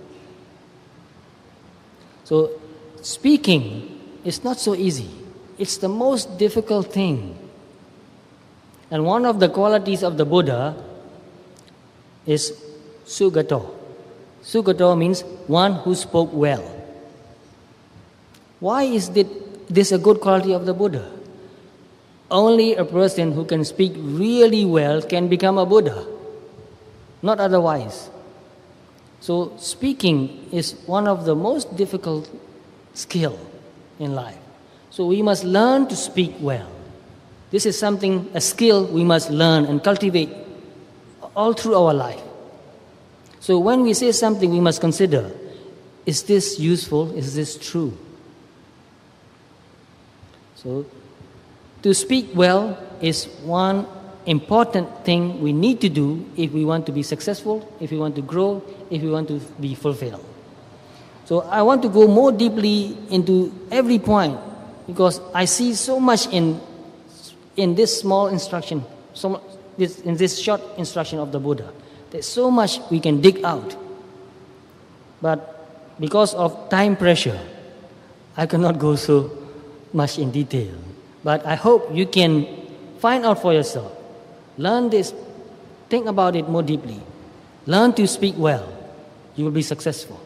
Speaker 1: So speaking is not so easy. It's the most difficult thing. And one of the qualities of the Buddha is Sugato. Sugato means one who spoke well. Why is this a good quality of the Buddha? Only a person who can speak really well can become a Buddha, not otherwise. So speaking is one of the most difficult skill in life. So we must learn to speak well. This is a skill we must learn and cultivate all through our life. So when we say something, we must consider, is this useful? Is this true? So to speak well is one important thing we need to do if we want to be successful, if we want to grow, if we want to be fulfilled. So I want to go more deeply into every point because I see so much in this small instruction, in this short instruction of the Buddha. There's so much we can dig out. But because of time pressure, I cannot go so much in detail. But I hope you can find out for yourself. Learn this. Think about it more deeply. Learn to speak well. You will be successful.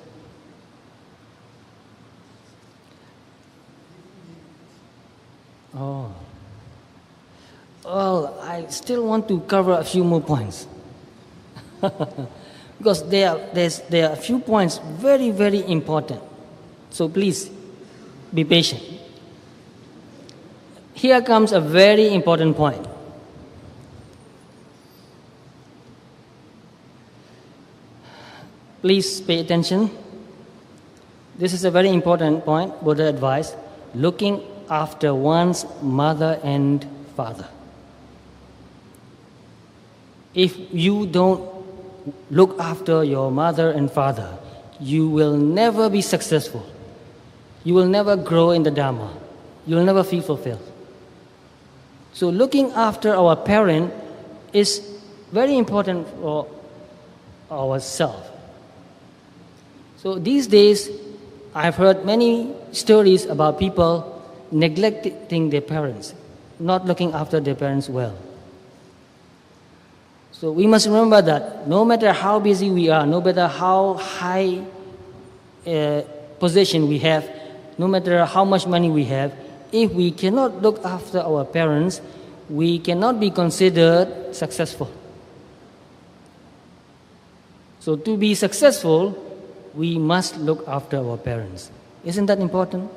Speaker 1: Oh. Well, I still want to cover a few more points. Because there are a few points very, very important. So please, be patient. Here comes a very important point. Please pay attention. This is a very important point, Buddha advised, looking after one's mother and father. If you don't look after your mother and father, you will never be successful. You will never grow in the Dhamma. You will never feel fulfilled. So looking after our parent is very important for ourselves. So these days, I've heard many stories about people neglecting their parents, not looking after their parents well. So we must remember that no matter how busy we are, no matter how high position we have, no matter how much money we have, if we cannot look after our parents, we cannot be considered successful. So to be successful, we must look after our parents. Isn't that important?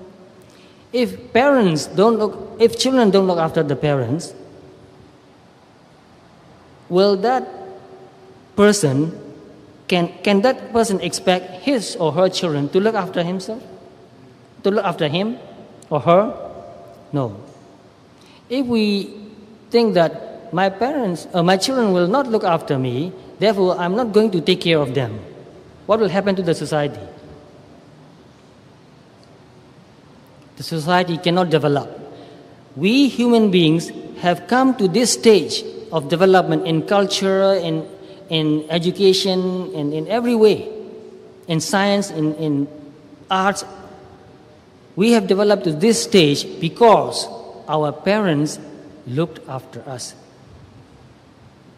Speaker 1: If children don't look after the parents, will that person, can that person expect his or her children to look after himself? To look after him or her? No. If we think that my children will not look after me, therefore I'm not going to take care of them, what will happen to the society? The society cannot develop. We human beings have come to this stage of development in culture, in education, in every way, in science, in arts. We have developed to this stage because our parents looked after us.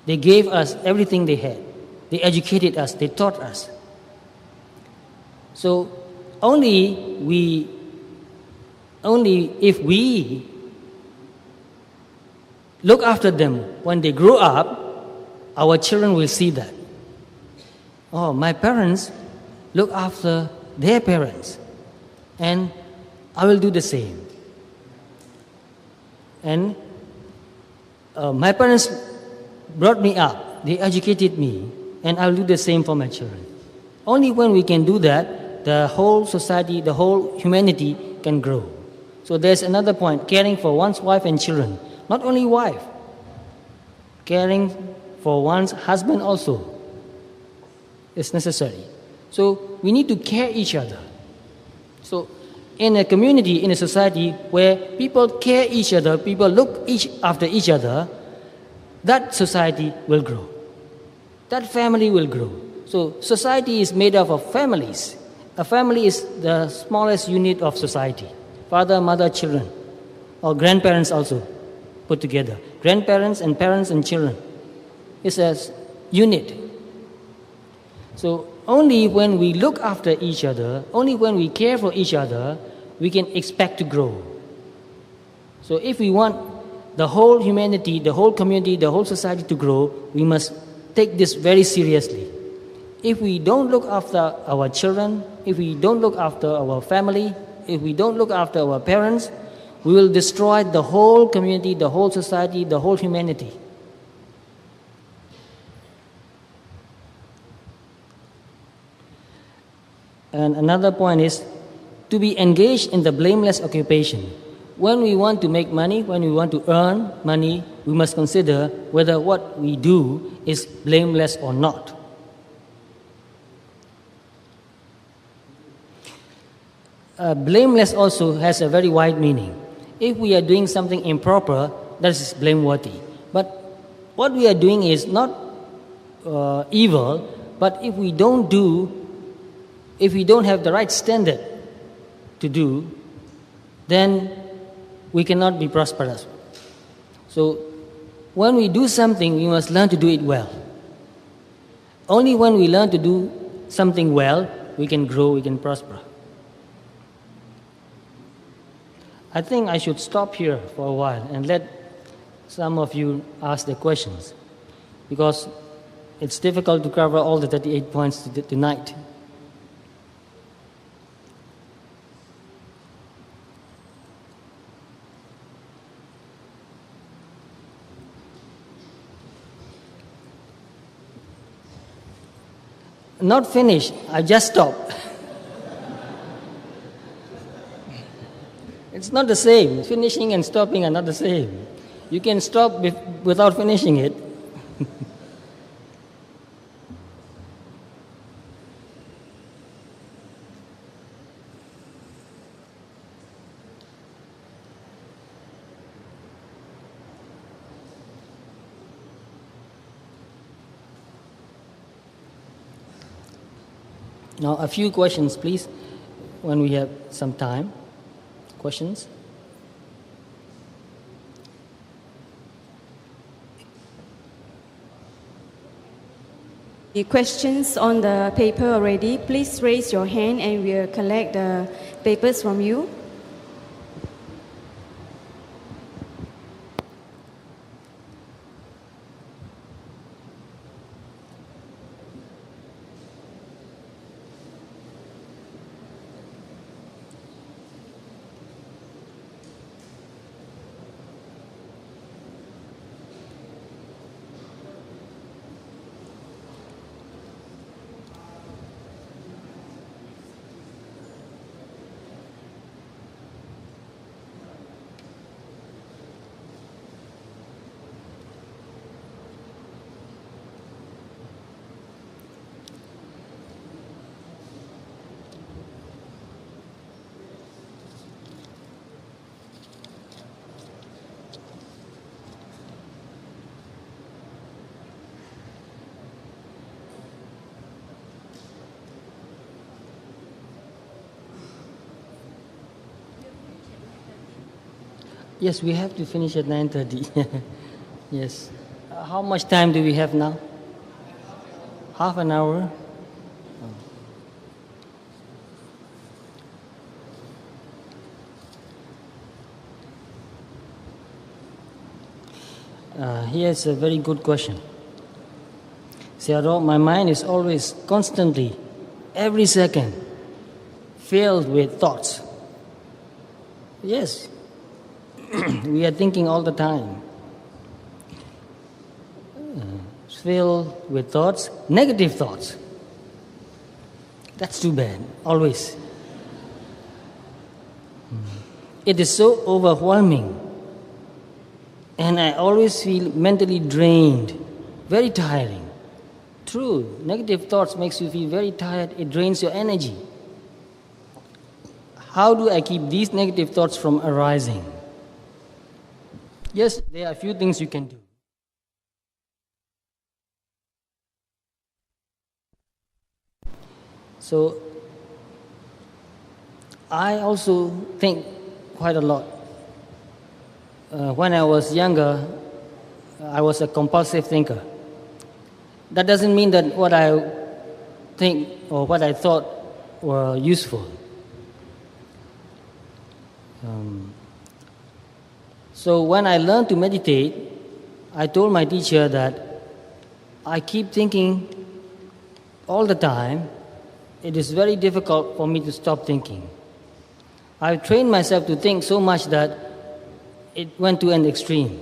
Speaker 1: They gave us everything they had. They educated us, they taught us. So only if we look after them when they grow up, our children will see that. Oh, my parents look after their parents, and I will do the same. And my parents brought me up, they educated me, and I will do the same for my children. Only when we can do that, the whole society, the whole humanity can grow. So there's another point, caring for one's wife and children. Not only wife, caring for one's husband also is necessary. So we need to care each other. So in a community, in a society where people care each other, people look after each other, that society will grow. That family will grow. So society is made up of families. A family is the smallest unit of society. Father, mother, children, or grandparents also put together. Grandparents and parents and children is a unit. So only when we look after each other, only when we care for each other, we can expect to grow. So if we want the whole humanity, the whole community, the whole society to grow, we must take this very seriously. If we don't look after our children, if we don't look after our family, if we don't look after our parents, we will destroy the whole community, the whole society, the whole humanity. And another point is to be engaged in the blameless occupation. When we want to make money, when we want to earn money, we must consider whether what we do is blameless or not. Blameless also has a very wide meaning. If we are doing something improper, that is blameworthy. But what we are doing is not evil, but if we don't have the right standard to do, then we cannot be prosperous. So when we do something, we must learn to do it well. Only when we learn to do something well, we can grow, we can prosper. I think I should stop here for a while and let some of you ask the questions, because it's difficult to cover all the 38 points tonight. Not finished, I just stopped. It's not the same. Finishing and stopping are not the same. You can stop without finishing it. Now, a few questions, please, when we have some time. Questions?
Speaker 2: The questions on the paper already, please raise your hand and we'll collect the papers from you.
Speaker 1: Yes, we have to finish at 9:30. Yes. How much time do we have now? Half an hour? Here's a very good question. Sayadaw, my mind is always, constantly, every second, filled with thoughts. Yes, we are thinking all the time. Filled with thoughts, negative thoughts. That's too bad, always. It is so overwhelming. And I always feel mentally drained, very tiring. True, negative thoughts makes you feel very tired, it drains your energy. How do I keep these negative thoughts from arising? Yes, there are a few things you can do. So, I also think quite a lot. When I was younger, I was a compulsive thinker. That doesn't mean that what I think or what I thought were useful. So when I learned to meditate, I told my teacher that I keep thinking all the time. It is very difficult for me to stop thinking. I've trained myself to think so much that it went to an extreme.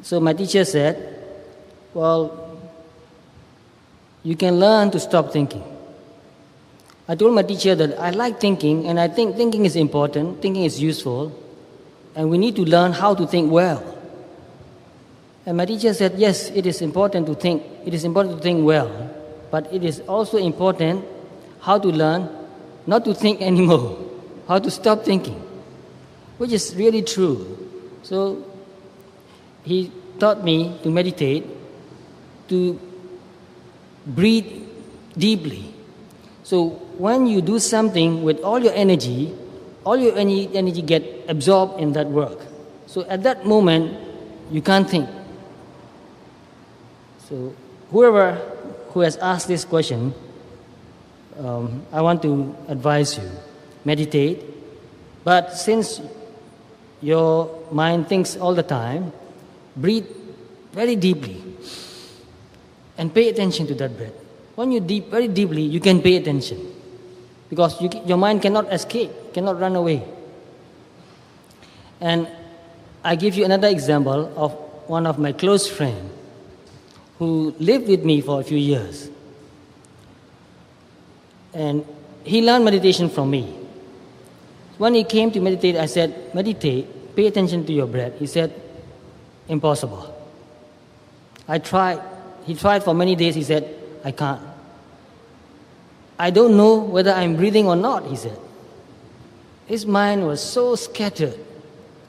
Speaker 1: So my teacher said, well, you can learn to stop thinking. I told my teacher that I like thinking, and I think thinking is important, thinking is useful, and we need to learn how to think well. And my teacher said, yes, it is important to think. It is important to think well, but it is also important how to learn not to think anymore, how to stop thinking, which is really true. So he taught me to meditate, to breathe deeply. So when you do something with all your energy get absorbed in that work. So at that moment, you can't think. So whoever who has asked this question, I want to advise you, meditate. But since your mind thinks all the time, breathe very deeply and pay attention to that breath. When you very deeply, you can pay attention because your mind cannot escape, cannot run away. And I give you another example of one of my close friends who lived with me for a few years. And he learned meditation from me. When he came to meditate, I said, meditate, pay attention to your breath. He said, impossible. I tried. He tried for many days. He said, I can't. I don't know whether I'm breathing or not, he said. His mind was so scattered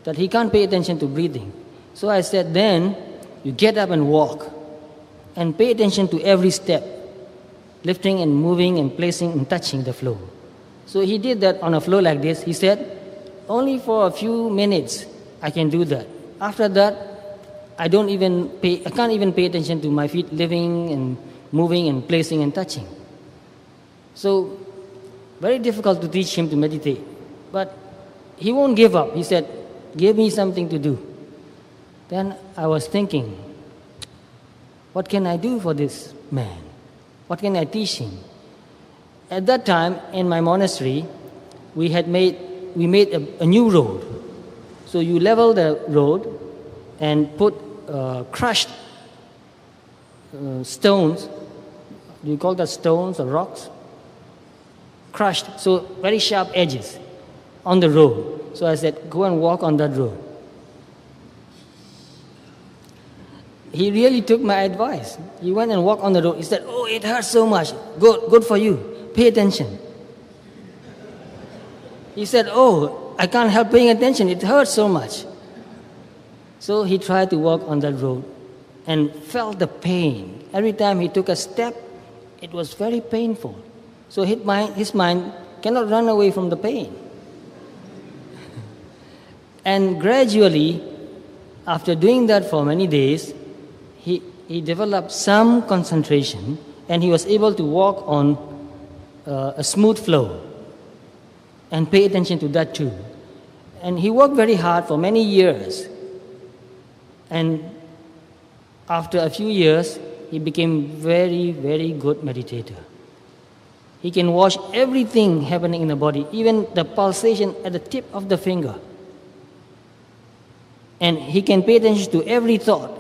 Speaker 1: that he can't pay attention to breathing. So I said, then you get up and walk and pay attention to every step, lifting and moving and placing and touching the floor. So he did that on a floor like this. He said, only for a few minutes I can do that. After that, I can't even pay attention to my feet lifting and moving and placing and touching. So, very difficult to teach him to meditate. But he won't give up. He said, give me something to do. Then I was thinking, what can I do for this man? What can I teach him? At that time, in my monastery, we made a new road. So you level the road and put crushed stones. Do you call that stones or rocks? Crushed, so very sharp edges on the road. So I said, go and walk on that road. He really took my advice. He went and walked on the road. He said, oh, it hurts so much. Good for you. Pay attention. He said, oh, I can't help paying attention. It hurts so much. So he tried to walk on that road and felt the pain. Every time he took a step, it was very painful. So his mind cannot run away from the pain. And gradually, after doing that for many days, he developed some concentration, and he was able to walk on a smooth flow and pay attention to that too. And he worked very hard for many years. And after a few years, he became very, very good meditator. He can watch everything happening in the body, even the pulsation at the tip of the finger. And he can pay attention to every thought.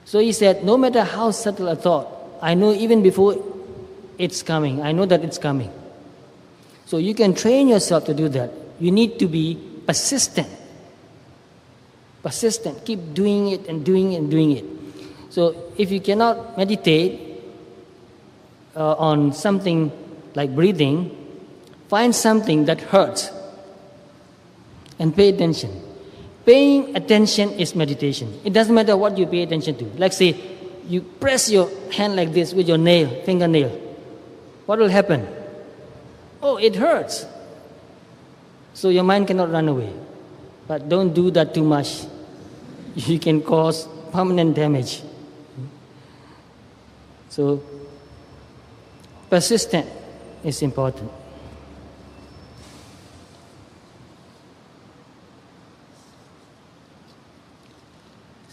Speaker 1: So he said, no matter how subtle a thought, I know even before it's coming, I know that it's coming. So you can train yourself to do that. You need to be persistent. Persistent. Keep doing it and doing it and doing it. So if you cannot meditate on something like breathing, find something that hurts and pay attention. Paying attention is meditation. It doesn't matter what you pay attention to. Like say, you press your hand like this with your fingernail. What will happen? Oh, it hurts. So your mind cannot run away. But don't do that too much. You can cause permanent damage. So, persistent is important.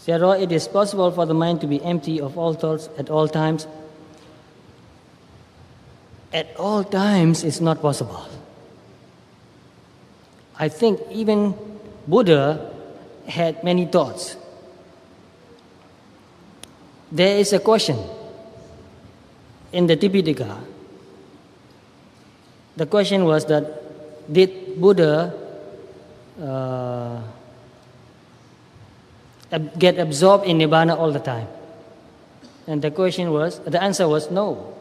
Speaker 1: Sayadaw, it is possible for the mind to be empty of all thoughts at all times. At all times, it's not possible. I think even Buddha had many thoughts. There is a question in the Tipitaka. The question was that, did Buddha get absorbed in Nibbana all the time? And the answer was no.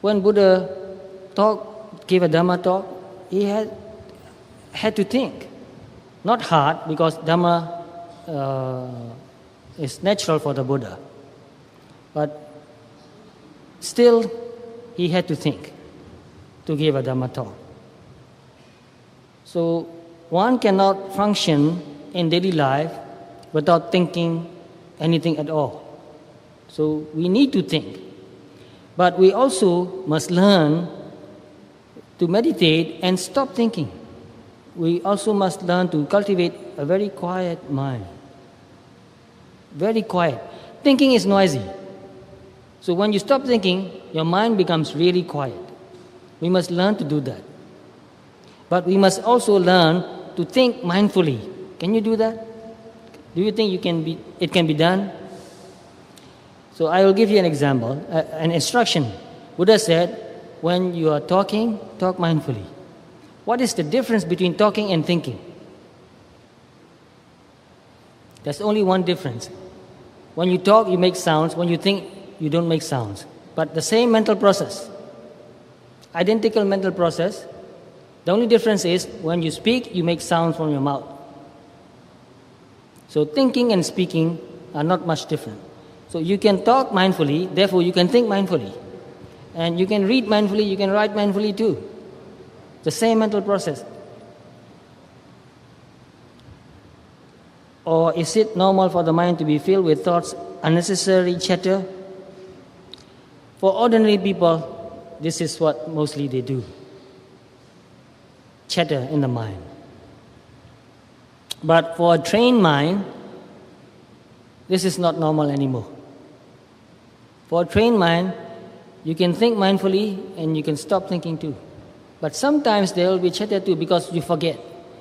Speaker 1: When Buddha gave a Dhamma talk, he had to think. Not hard, because Dhamma is natural for the Buddha. But still, he had to think to give a Dhamma talk. So one cannot function in daily life without thinking anything at all. So we need to think. But we also must learn to meditate and stop thinking. We also must learn to cultivate a very quiet mind. Very quiet. Thinking is noisy. So when you stop thinking, your mind becomes really quiet. We must learn to do that. But we must also learn to think mindfully. Can you do that? Do you think it can be done? So I will give you an example, an instruction. Buddha said, when you are talking, talk mindfully. What is the difference between talking and thinking? There's only one difference. When you talk, you make sounds. When you think, you don't make sounds. But the same mental process, identical mental process. The only difference is when you speak, you make sounds from your mouth. So thinking and speaking are not much different. So you can talk mindfully, therefore you can think mindfully. And you can read mindfully, you can write mindfully too. The same mental process. Or is it normal for the mind to be filled with thoughts, unnecessary chatter? For ordinary people, this is what mostly they do. Chatter in the mind. But for a trained mind, this is not normal anymore. For a trained mind, you can think mindfully and you can stop thinking too. But sometimes there will be chatter too because you forget.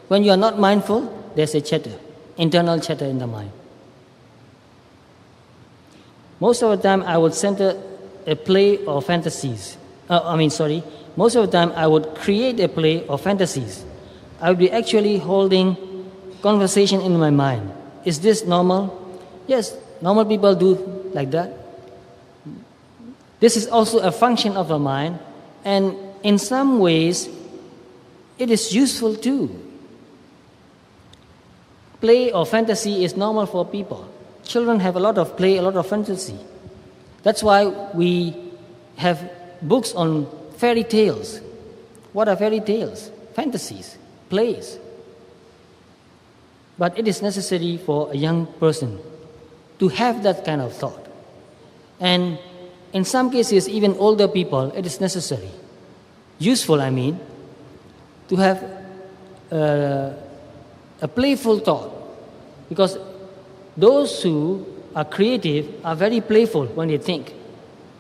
Speaker 1: When you are not mindful, there's a chatter, internal chatter in the mind. Most of the time I would center a play or fantasies. Most of the time I would create a play or fantasies. I would be actually holding conversation in my mind. Is this normal? Yes, normal people do like that. This is also a function of the mind, and in some ways, it is useful too. Play or fantasy is normal for people. Children have a lot of play, a lot of fantasy. That's why we have books on fairy tales. What are fairy tales? Fantasies. place. But it is necessary for a young person to have that kind of thought. And in some cases, even older people, it is necessary, useful, I mean, to have a playful thought. Because those who are creative are very playful when they think.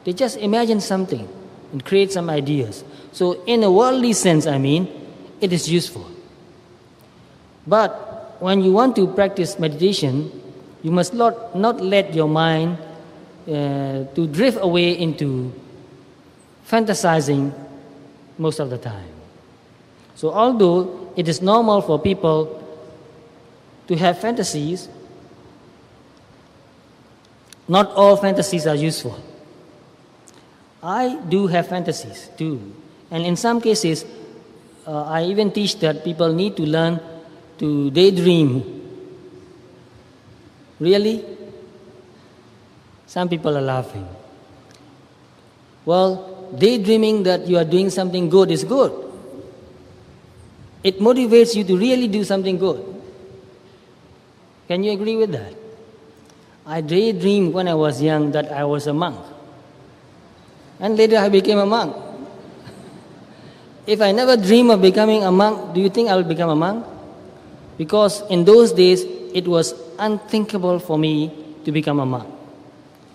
Speaker 1: They just imagine something and create some ideas. So in a worldly sense, I mean, it is useful. But when you want to practice meditation, you must not let your mind to drift away into fantasizing most of the time. So although it is normal for people to have fantasies, not all fantasies are useful. I do have fantasies too. And in some cases, I even teach that people need to learn to daydream. Really? Some people are laughing. Well, daydreaming that you are doing something good is good. It motivates you to really do something good. Can you agree with that? I daydreamed when I was young that I was a monk. And later I became a monk. If I never dream of becoming a monk, do you think I will become a monk? Because in those days, it was unthinkable for me to become a monk.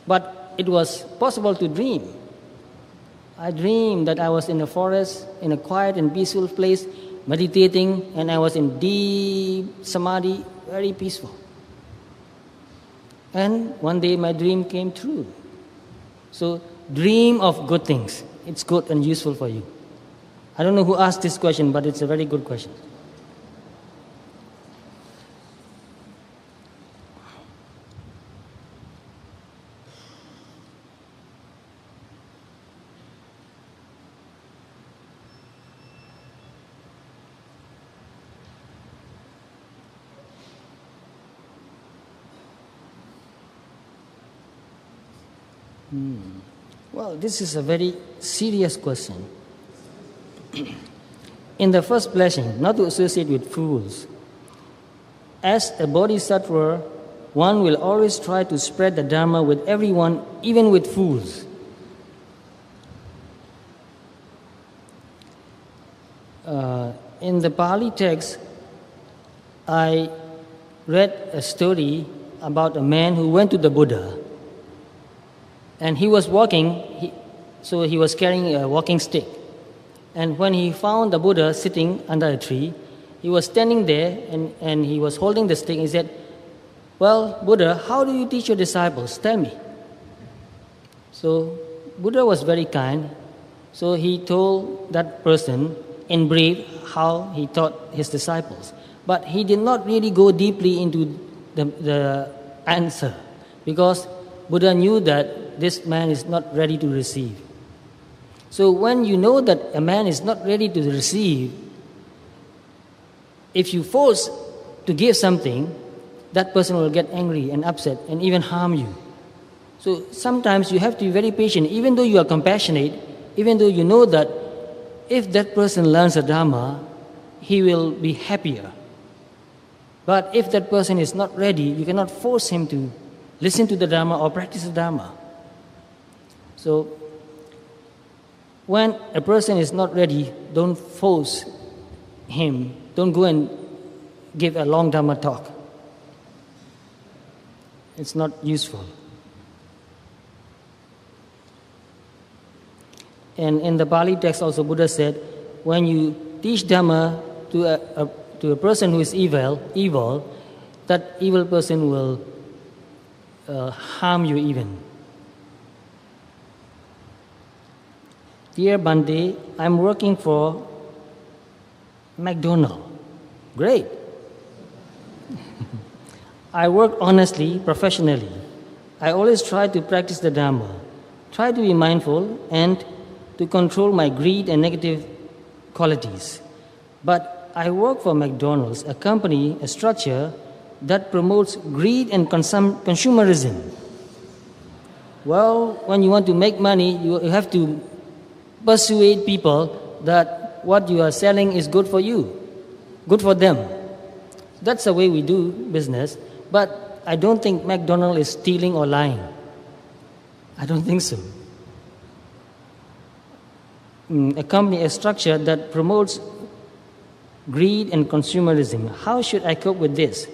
Speaker 1: But it was possible to dream. I dreamed that I was in a forest, in a quiet and peaceful place, meditating, and I was in deep samadhi, very peaceful. And one day my dream came true. So dream of good things. It's good and useful for you. I don't know who asked this question, but it's a very good question. Well, this is a very serious question. In the first blessing, not to associate with fools. As a bodhisattva, one will always try to spread the Dhamma with everyone, even with fools. In the Pali text, I read a story about a man who went to the Buddha. And he was walking, so he was carrying a walking stick. And when he found the Buddha sitting under a tree, he was standing there and he was holding the stick. He said, "Well, Buddha, how do you teach your disciples? Tell me." So Buddha was very kind. So he told that person in brief how he taught his disciples. But he did not really go deeply into the answer, because Buddha knew that this man is not ready to receive. So when you know that a man is not ready to receive, if you force to give something, that person will get angry and upset and even harm you. So sometimes you have to be very patient, even though you are compassionate, even though you know that if that person learns the Dhamma, he will be happier. But if that person is not ready, you cannot force him to listen to the Dhamma or practice the Dhamma. So when a person is not ready, don't force him. Don't go and give a long Dhamma talk. It's not useful. And in the Pali text also, Buddha said, when you teach Dhamma to a person who is evil, that evil person will harm you even. Dear Bhante, I'm working for McDonald's. Great. I work honestly, professionally. I always try to practice the Dhamma, try to be mindful and to control my greed and negative qualities. But I work for McDonald's, a company, a structure that promotes greed and consumerism. Well, when you want to make money, you have to persuade people that what you are selling is good for you. Good for them. That's the way we do business. But I don't think McDonald's is stealing or lying. I don't think so. A company, a structure that promotes greed and consumerism. How should I cope with this?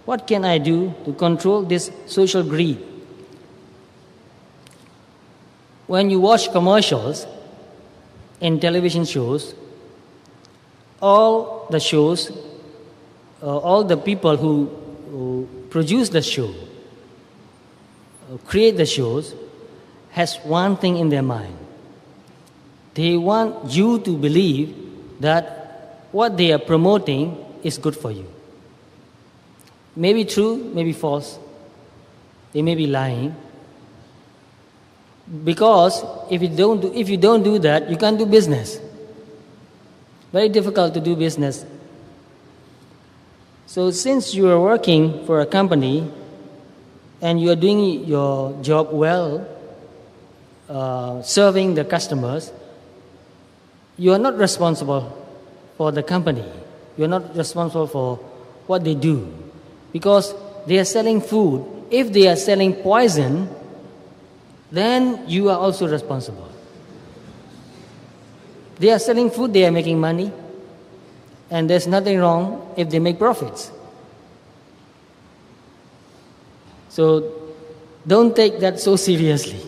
Speaker 1: What can I do to control this social greed? When you watch commercials in television shows, all the shows, all the people who produce the show, create the shows, has one thing in their mind. They want you to believe that what they are promoting is good for you. Maybe true, maybe false. They may be lying. Because if you don't do that, you can't do business. Very difficult to do business. So since you are working for a company and you are doing your job well, serving the customers, you are not responsible for the company. You are not responsible for what they do. Because they are selling food. If they are selling poison, then you are also responsible. They are selling food, they are making money. And there's nothing wrong if they make profits. So don't take that so seriously.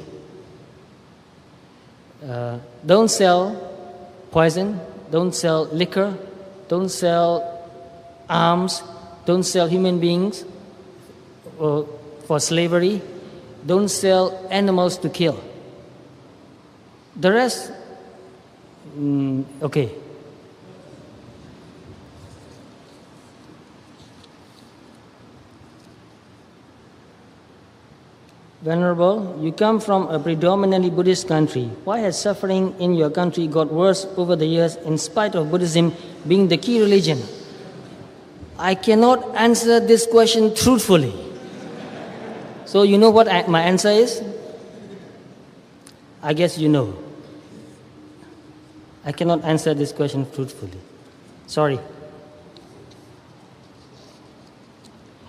Speaker 1: Don't sell poison, don't sell liquor, don't sell arms, don't sell human beings for slavery, don't sell animals to kill. The rest, okay. Venerable, you come from a predominantly Buddhist country. Why has suffering in your country got worse over the years in spite of Buddhism being the key religion? I cannot answer this question truthfully. So you know what my answer is? I guess you know. I cannot answer this question truthfully. Sorry.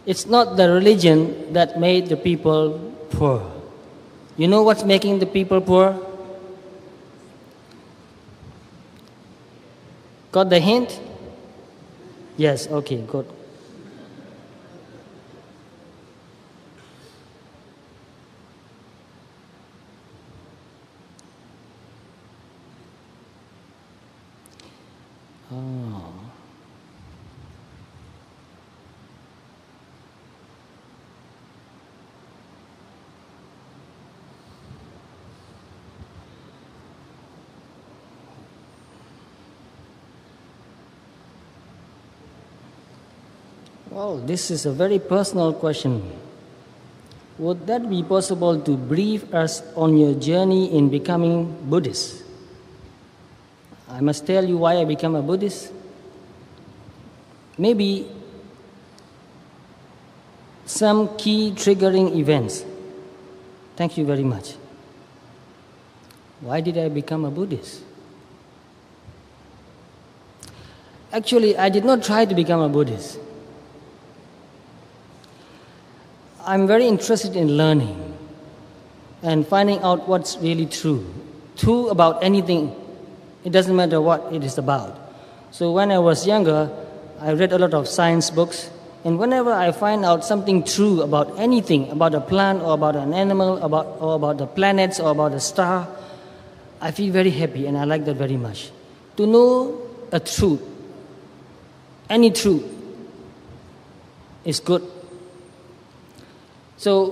Speaker 1: It's not the religion that made the people poor. You know what's making the people poor? Got the hint? Yes, okay, good. Oh. Well, this is a very personal question. Would that be possible to brief us on your journey in becoming Buddhist? I must tell you why I became a Buddhist. Maybe some key triggering events. Thank you very much. Why did I become a Buddhist? Actually, I did not try to become a Buddhist. I'm very interested in learning and finding out what's really true. True about anything. It doesn't matter what it is about. So when I was younger, I read a lot of science books. And whenever I find out something true about anything, about a plant or about an animal, or about the planets or about a star, I feel very happy and I like that very much. To know a truth, any truth, is good. So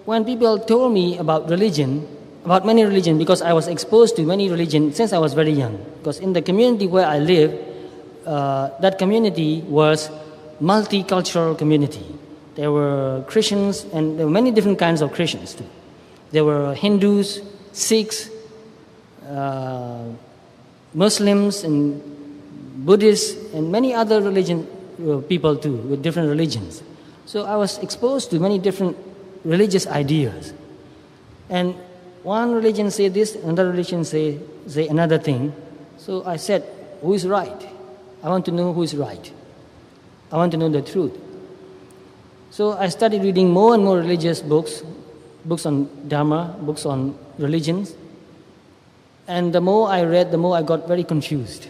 Speaker 1: when people told me about religion, about many religions, because I was exposed to many religions since I was very young. Because in the community where I live, that community was multicultural community. There were Christians, and there were many different kinds of Christians too. There were Hindus, Sikhs, Muslims, and Buddhists, and many other religion people too, with different religions. So I was exposed to many different religious ideas. And one religion say this, another religion say another thing. So I said, who is right? I want to know who is right. I want to know the truth. So I started reading more and more religious books, books on Dhamma, books on religions. And the more I read, the more I got very confused.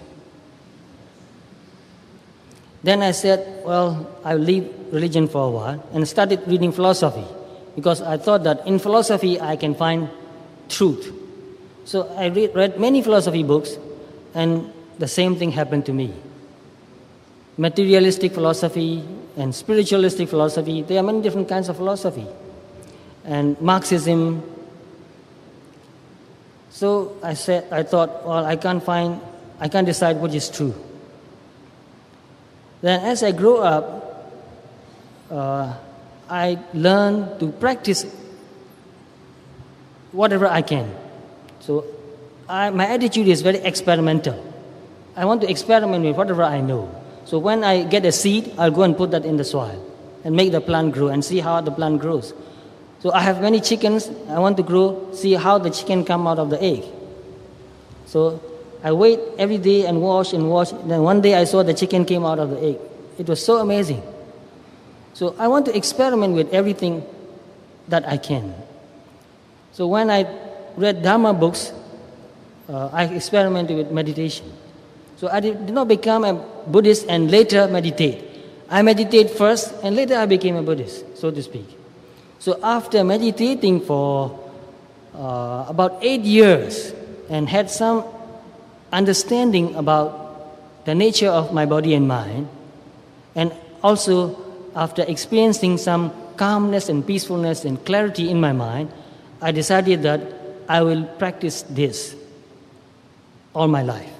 Speaker 1: Then I said, well, I'll leave religion for a while and started reading philosophy because I thought that in philosophy I can find truth. So I read many philosophy books and the same thing happened to me. Materialistic philosophy and spiritualistic philosophy, there are many different kinds of philosophy. And Marxism. So I thought, well, I can't decide what is true. Then as I grew up, I learned to practice whatever I can. So my attitude is very experimental. I want to experiment with whatever I know. So when I get a seed, I'll go and put that in the soil and make the plant grow and see how the plant grows. So I have many chickens. I want to see how the chicken come out of the egg. So I wait every day and watch. Then one day I saw the chicken came out of the egg. It was so amazing. So I want to experiment with everything that I can. So when I read Dhamma books, I experimented with meditation. So I did not become a Buddhist and later meditate. I meditate first and later I became a Buddhist, so to speak. So after meditating for about 8 years and had some understanding about the nature of my body and mind, and also after experiencing some calmness and peacefulness and clarity in my mind, I decided that I will practice this all my life.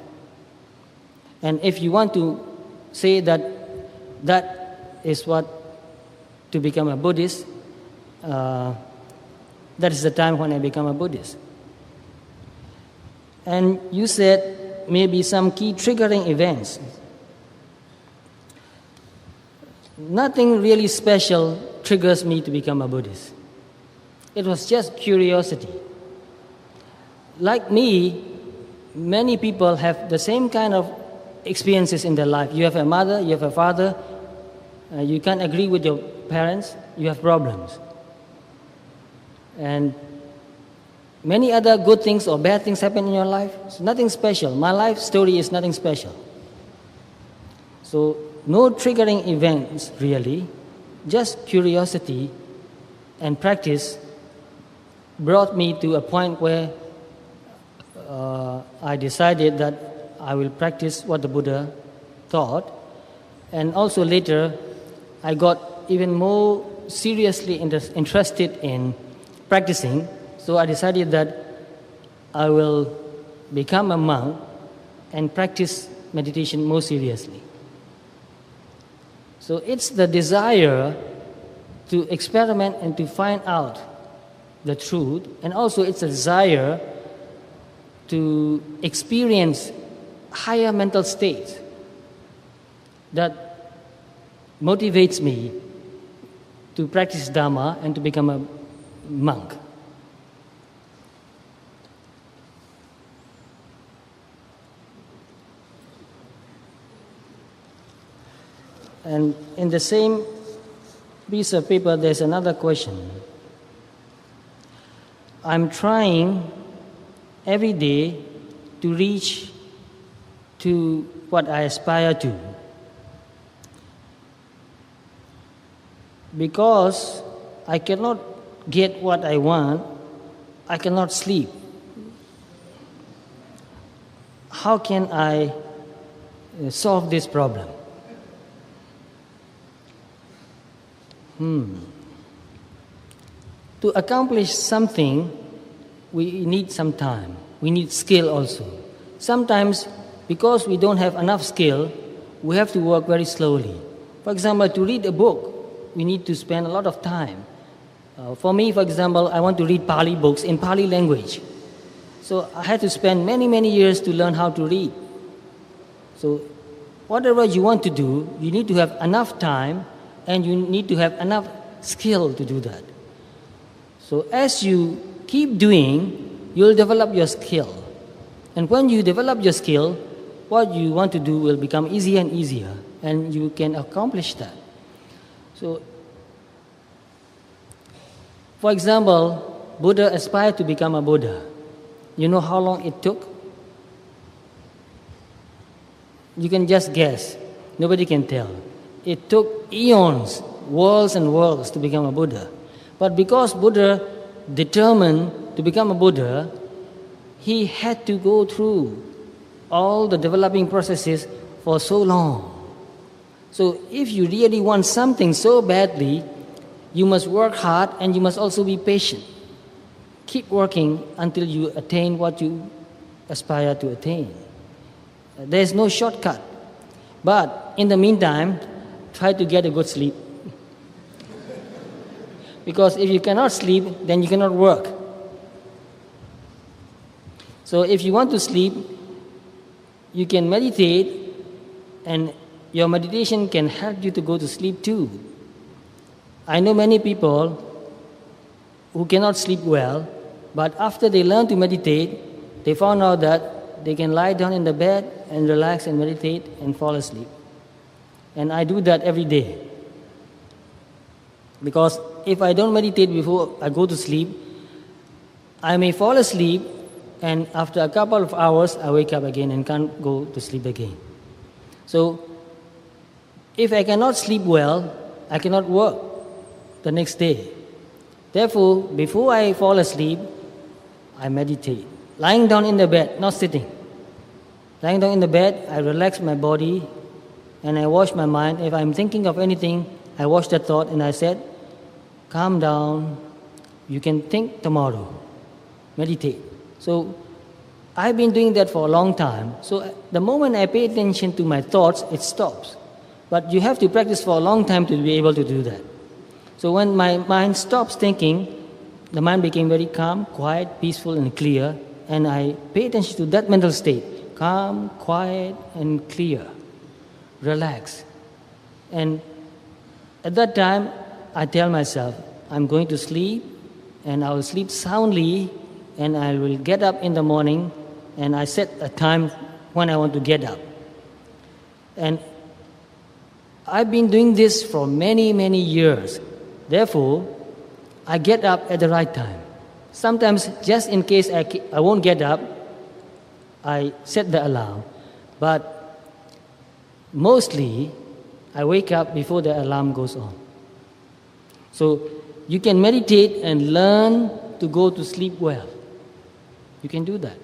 Speaker 1: And if you want to say that that is what to become a Buddhist, that is the time when I become a Buddhist. And you said maybe some key triggering events. Nothing really special triggers me to become a Buddhist. It was just curiosity. Like me, many people have the same kind of experiences in their life. You have a mother, you have a father, you can't agree with your parents, you have problems. And many other good things or bad things happen in your life. It's nothing special. My life story is nothing special. So no triggering events really, just curiosity and practice brought me to a point where I decided that I will practice what the Buddha taught. And also later, I got even more seriously interested in practicing. So I decided that I will become a monk and practice meditation more seriously. So it's the desire to experiment and to find out the truth, and also it's a desire to experience higher mental states that motivates me to practice Dhamma and to become a monk. And in the same piece of paper, there's another question. I'm trying every day to reach to what I aspire to. Because I cannot get what I want, I cannot sleep. How can I solve this problem? To accomplish something, we need some time. We need skill also. Sometimes, because we don't have enough skill, we have to work very slowly. For example, to read a book, we need to spend a lot of time. For me, for example, I want to read Pali books in Pali language. So I had to spend many, many years to learn how to read. So whatever you want to do, you need to have enough time and you need to have enough skill to do that. So as you keep doing, you'll develop your skill. And when you develop your skill, what you want to do will become easier and easier. and you can accomplish that. So, for example, Buddha aspired to become a Buddha. You know how long it took? You can just guess. Nobody can tell. It took eons, worlds and worlds to become a Buddha. But because Buddha determined to become a Buddha, he had to go through all the developing processes for so long. So if you really want something so badly, you must work hard and you must also be patient. Keep working until you attain what you aspire to attain. There is no shortcut. But in the meantime, try to get a good sleep. Because if you cannot sleep, then you cannot work. So if you want to sleep, you can meditate, and your meditation can help you to go to sleep too. I know many people who cannot sleep well, but after they learn to meditate, they found out that they can lie down in the bed and relax and meditate and fall asleep. And I do that every day. Because if I don't meditate before I go to sleep, I may fall asleep, and after a couple of hours, I wake up again and can't go to sleep again. So, if I cannot sleep well, I cannot work the next day. Therefore, before I fall asleep, I meditate. Lying down in the bed, not sitting. Lying down in the bed, I relax my body and I wash my mind. If I'm thinking of anything, I wash that thought and I said, calm down, you can think tomorrow. Meditate. So, I've been doing that for a long time. So, the moment I pay attention to my thoughts, it stops. But you have to practice for a long time to be able to do that. So, when my mind stops thinking, the mind became very calm, quiet, peaceful, and clear. And I pay attention to that mental state. Calm, quiet, and clear. Relax. And at that time, I tell myself, I'm going to sleep, and I will sleep soundly, and I will get up in the morning, and I set a time when I want to get up. And I've been doing this for many, many years. Therefore, I get up at the right time. Sometimes, just in case I won't get up, I set the alarm. But mostly, I wake up before the alarm goes on. So, you can meditate and learn to go to sleep well. You can do that.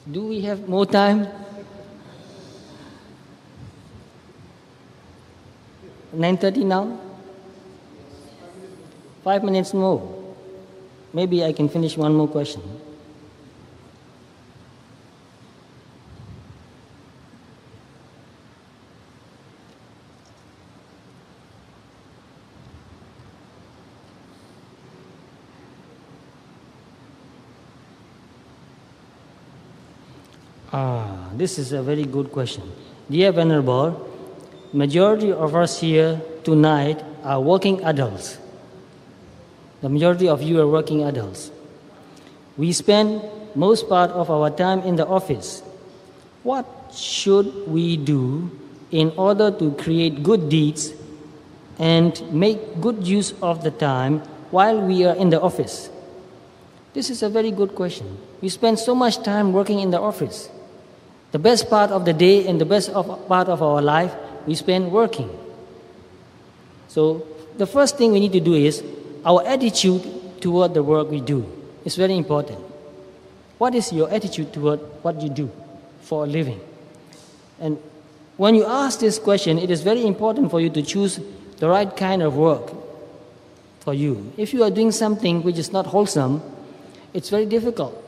Speaker 1: Do we have more time? 9:30 now? 5 minutes more. Maybe I can finish one more question. This is a very good question. Dear Venerable, majority of us here tonight are working adults. The majority of you are working adults. We spend most part of our time in the office. What should we do in order to create good deeds and make good use of the time while we are in the office? This is a very good question. We spend so much time working in the office. The best part of the day and the best part of our life, we spend working. So the first thing we need to do is our attitude toward the work we do. It's very important. What is your attitude toward what you do for a living? And when you ask this question, it is very important for you to choose the right kind of work for you. If you are doing something which is not wholesome, it's very difficult.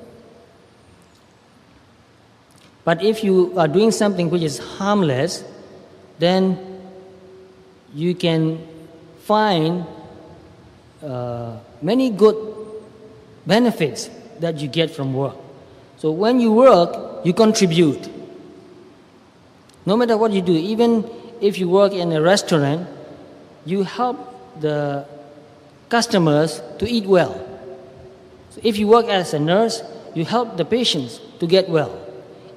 Speaker 1: But if you are doing something which is harmless, then you can find many good benefits that you get from work. So when you work, you contribute. No matter what you do, even if you work in a restaurant, you help the customers to eat well. So if you work as a nurse, you help the patients to get well.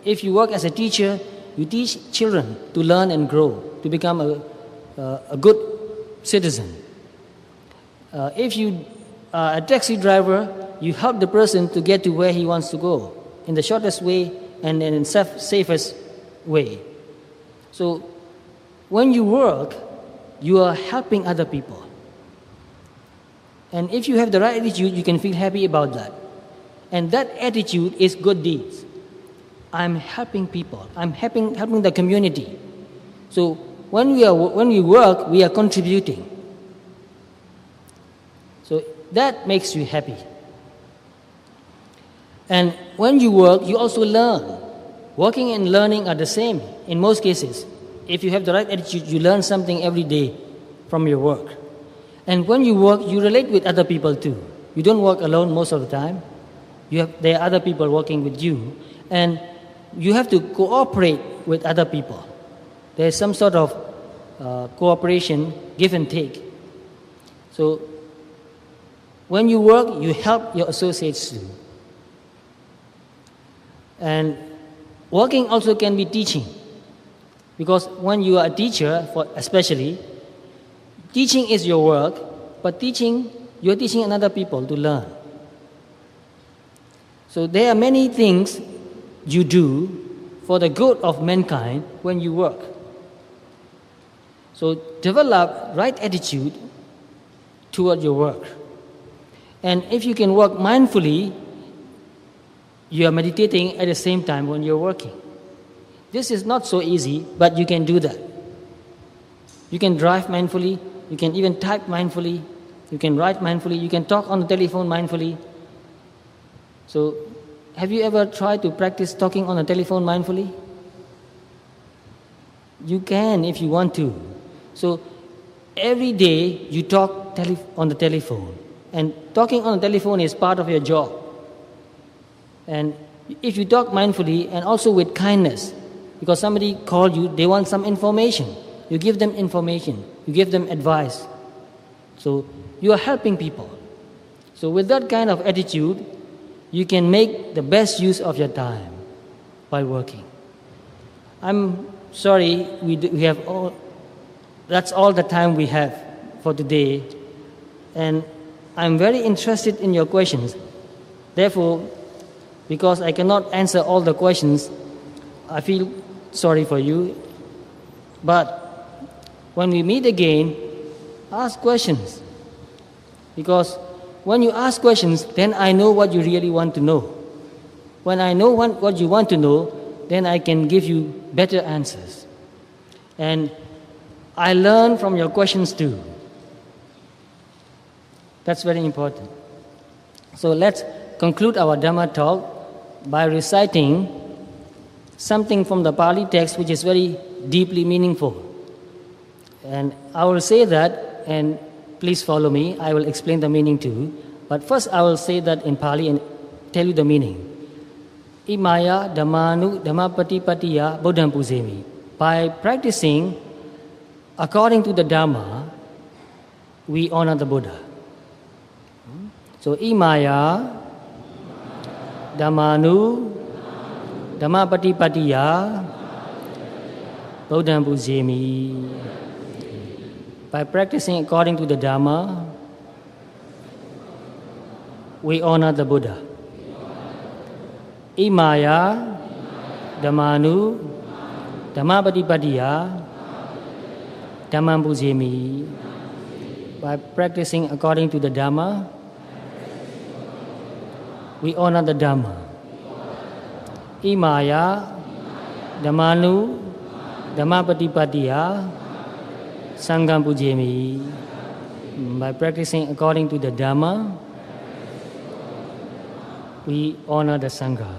Speaker 1: If you work as a teacher, you teach children to learn and grow, to become a good citizen. If you are a taxi driver, you help the person to get to where he wants to go in the shortest way and in safest way. So when you work, you are helping other people. And if you have the right attitude, you can feel happy about that. And that attitude is good deeds. I'm helping people. I'm helping the community. So when we work, we are contributing. So that makes you happy. And when you work, you also learn. Working and learning are the same in most cases. If you have the right attitude, you learn something every day from your work. And when you work, you relate with other people too. You don't work alone most of the time. There are other people working with you. And you have to cooperate with other people. There's some sort of cooperation, give and take. So when you work, you help your associates too. And working also can be teaching. Because when you are a teacher, especially, teaching is your work, but you're teaching another people to learn. So there are many things you do for the good of mankind when you work. So develop right attitude toward your work. And if you can work mindfully, you are meditating at the same time when you're working. This is not so easy, but you can do that. You can drive mindfully, you can even type mindfully, you can write mindfully, you can talk on the telephone mindfully. So, have you ever tried to practice talking on the telephone mindfully? You can if you want to. So, every day you talk on the telephone. And talking on the telephone is part of your job. And if you talk mindfully and also with kindness, because somebody called you, they want some information. You give them information. You give them advice. So you are helping people. So with that kind of attitude, you can make the best use of your time by working. I'm sorry, that's all the time we have for today. And I'm very interested in your questions. Therefore, because I cannot answer all the questions, I feel sorry for you. But when we meet again, ask questions. Because when you ask questions, then I know what you really want to know. When I know what you want to know, then I can give you better answers. And I learn from your questions too. That's very important. So let's conclude our Dhamma talk by reciting something from the Pali text which is very deeply meaningful. And I will say that, and please follow me, I will explain the meaning too. But first I will say that in Pali and tell you the meaning. Imaya dhammanu dhammapatipatiya buddhaṃ pujemi. By practicing according to the Dhamma, we honor the Buddha. So imaya dhammanu dhammapatipatiya buddhaṃ pujemi. By practicing according to the Dhamma, we honor the Buddha. Imaya dhammanu dhammapatipatiya dhammam pujemi. By practicing according to the Dhamma, we honor the Dhamma. Imaya dhammanu dhammapatipatiya sangham pujemi. By practicing according to the Dhamma, we honor the Sangha.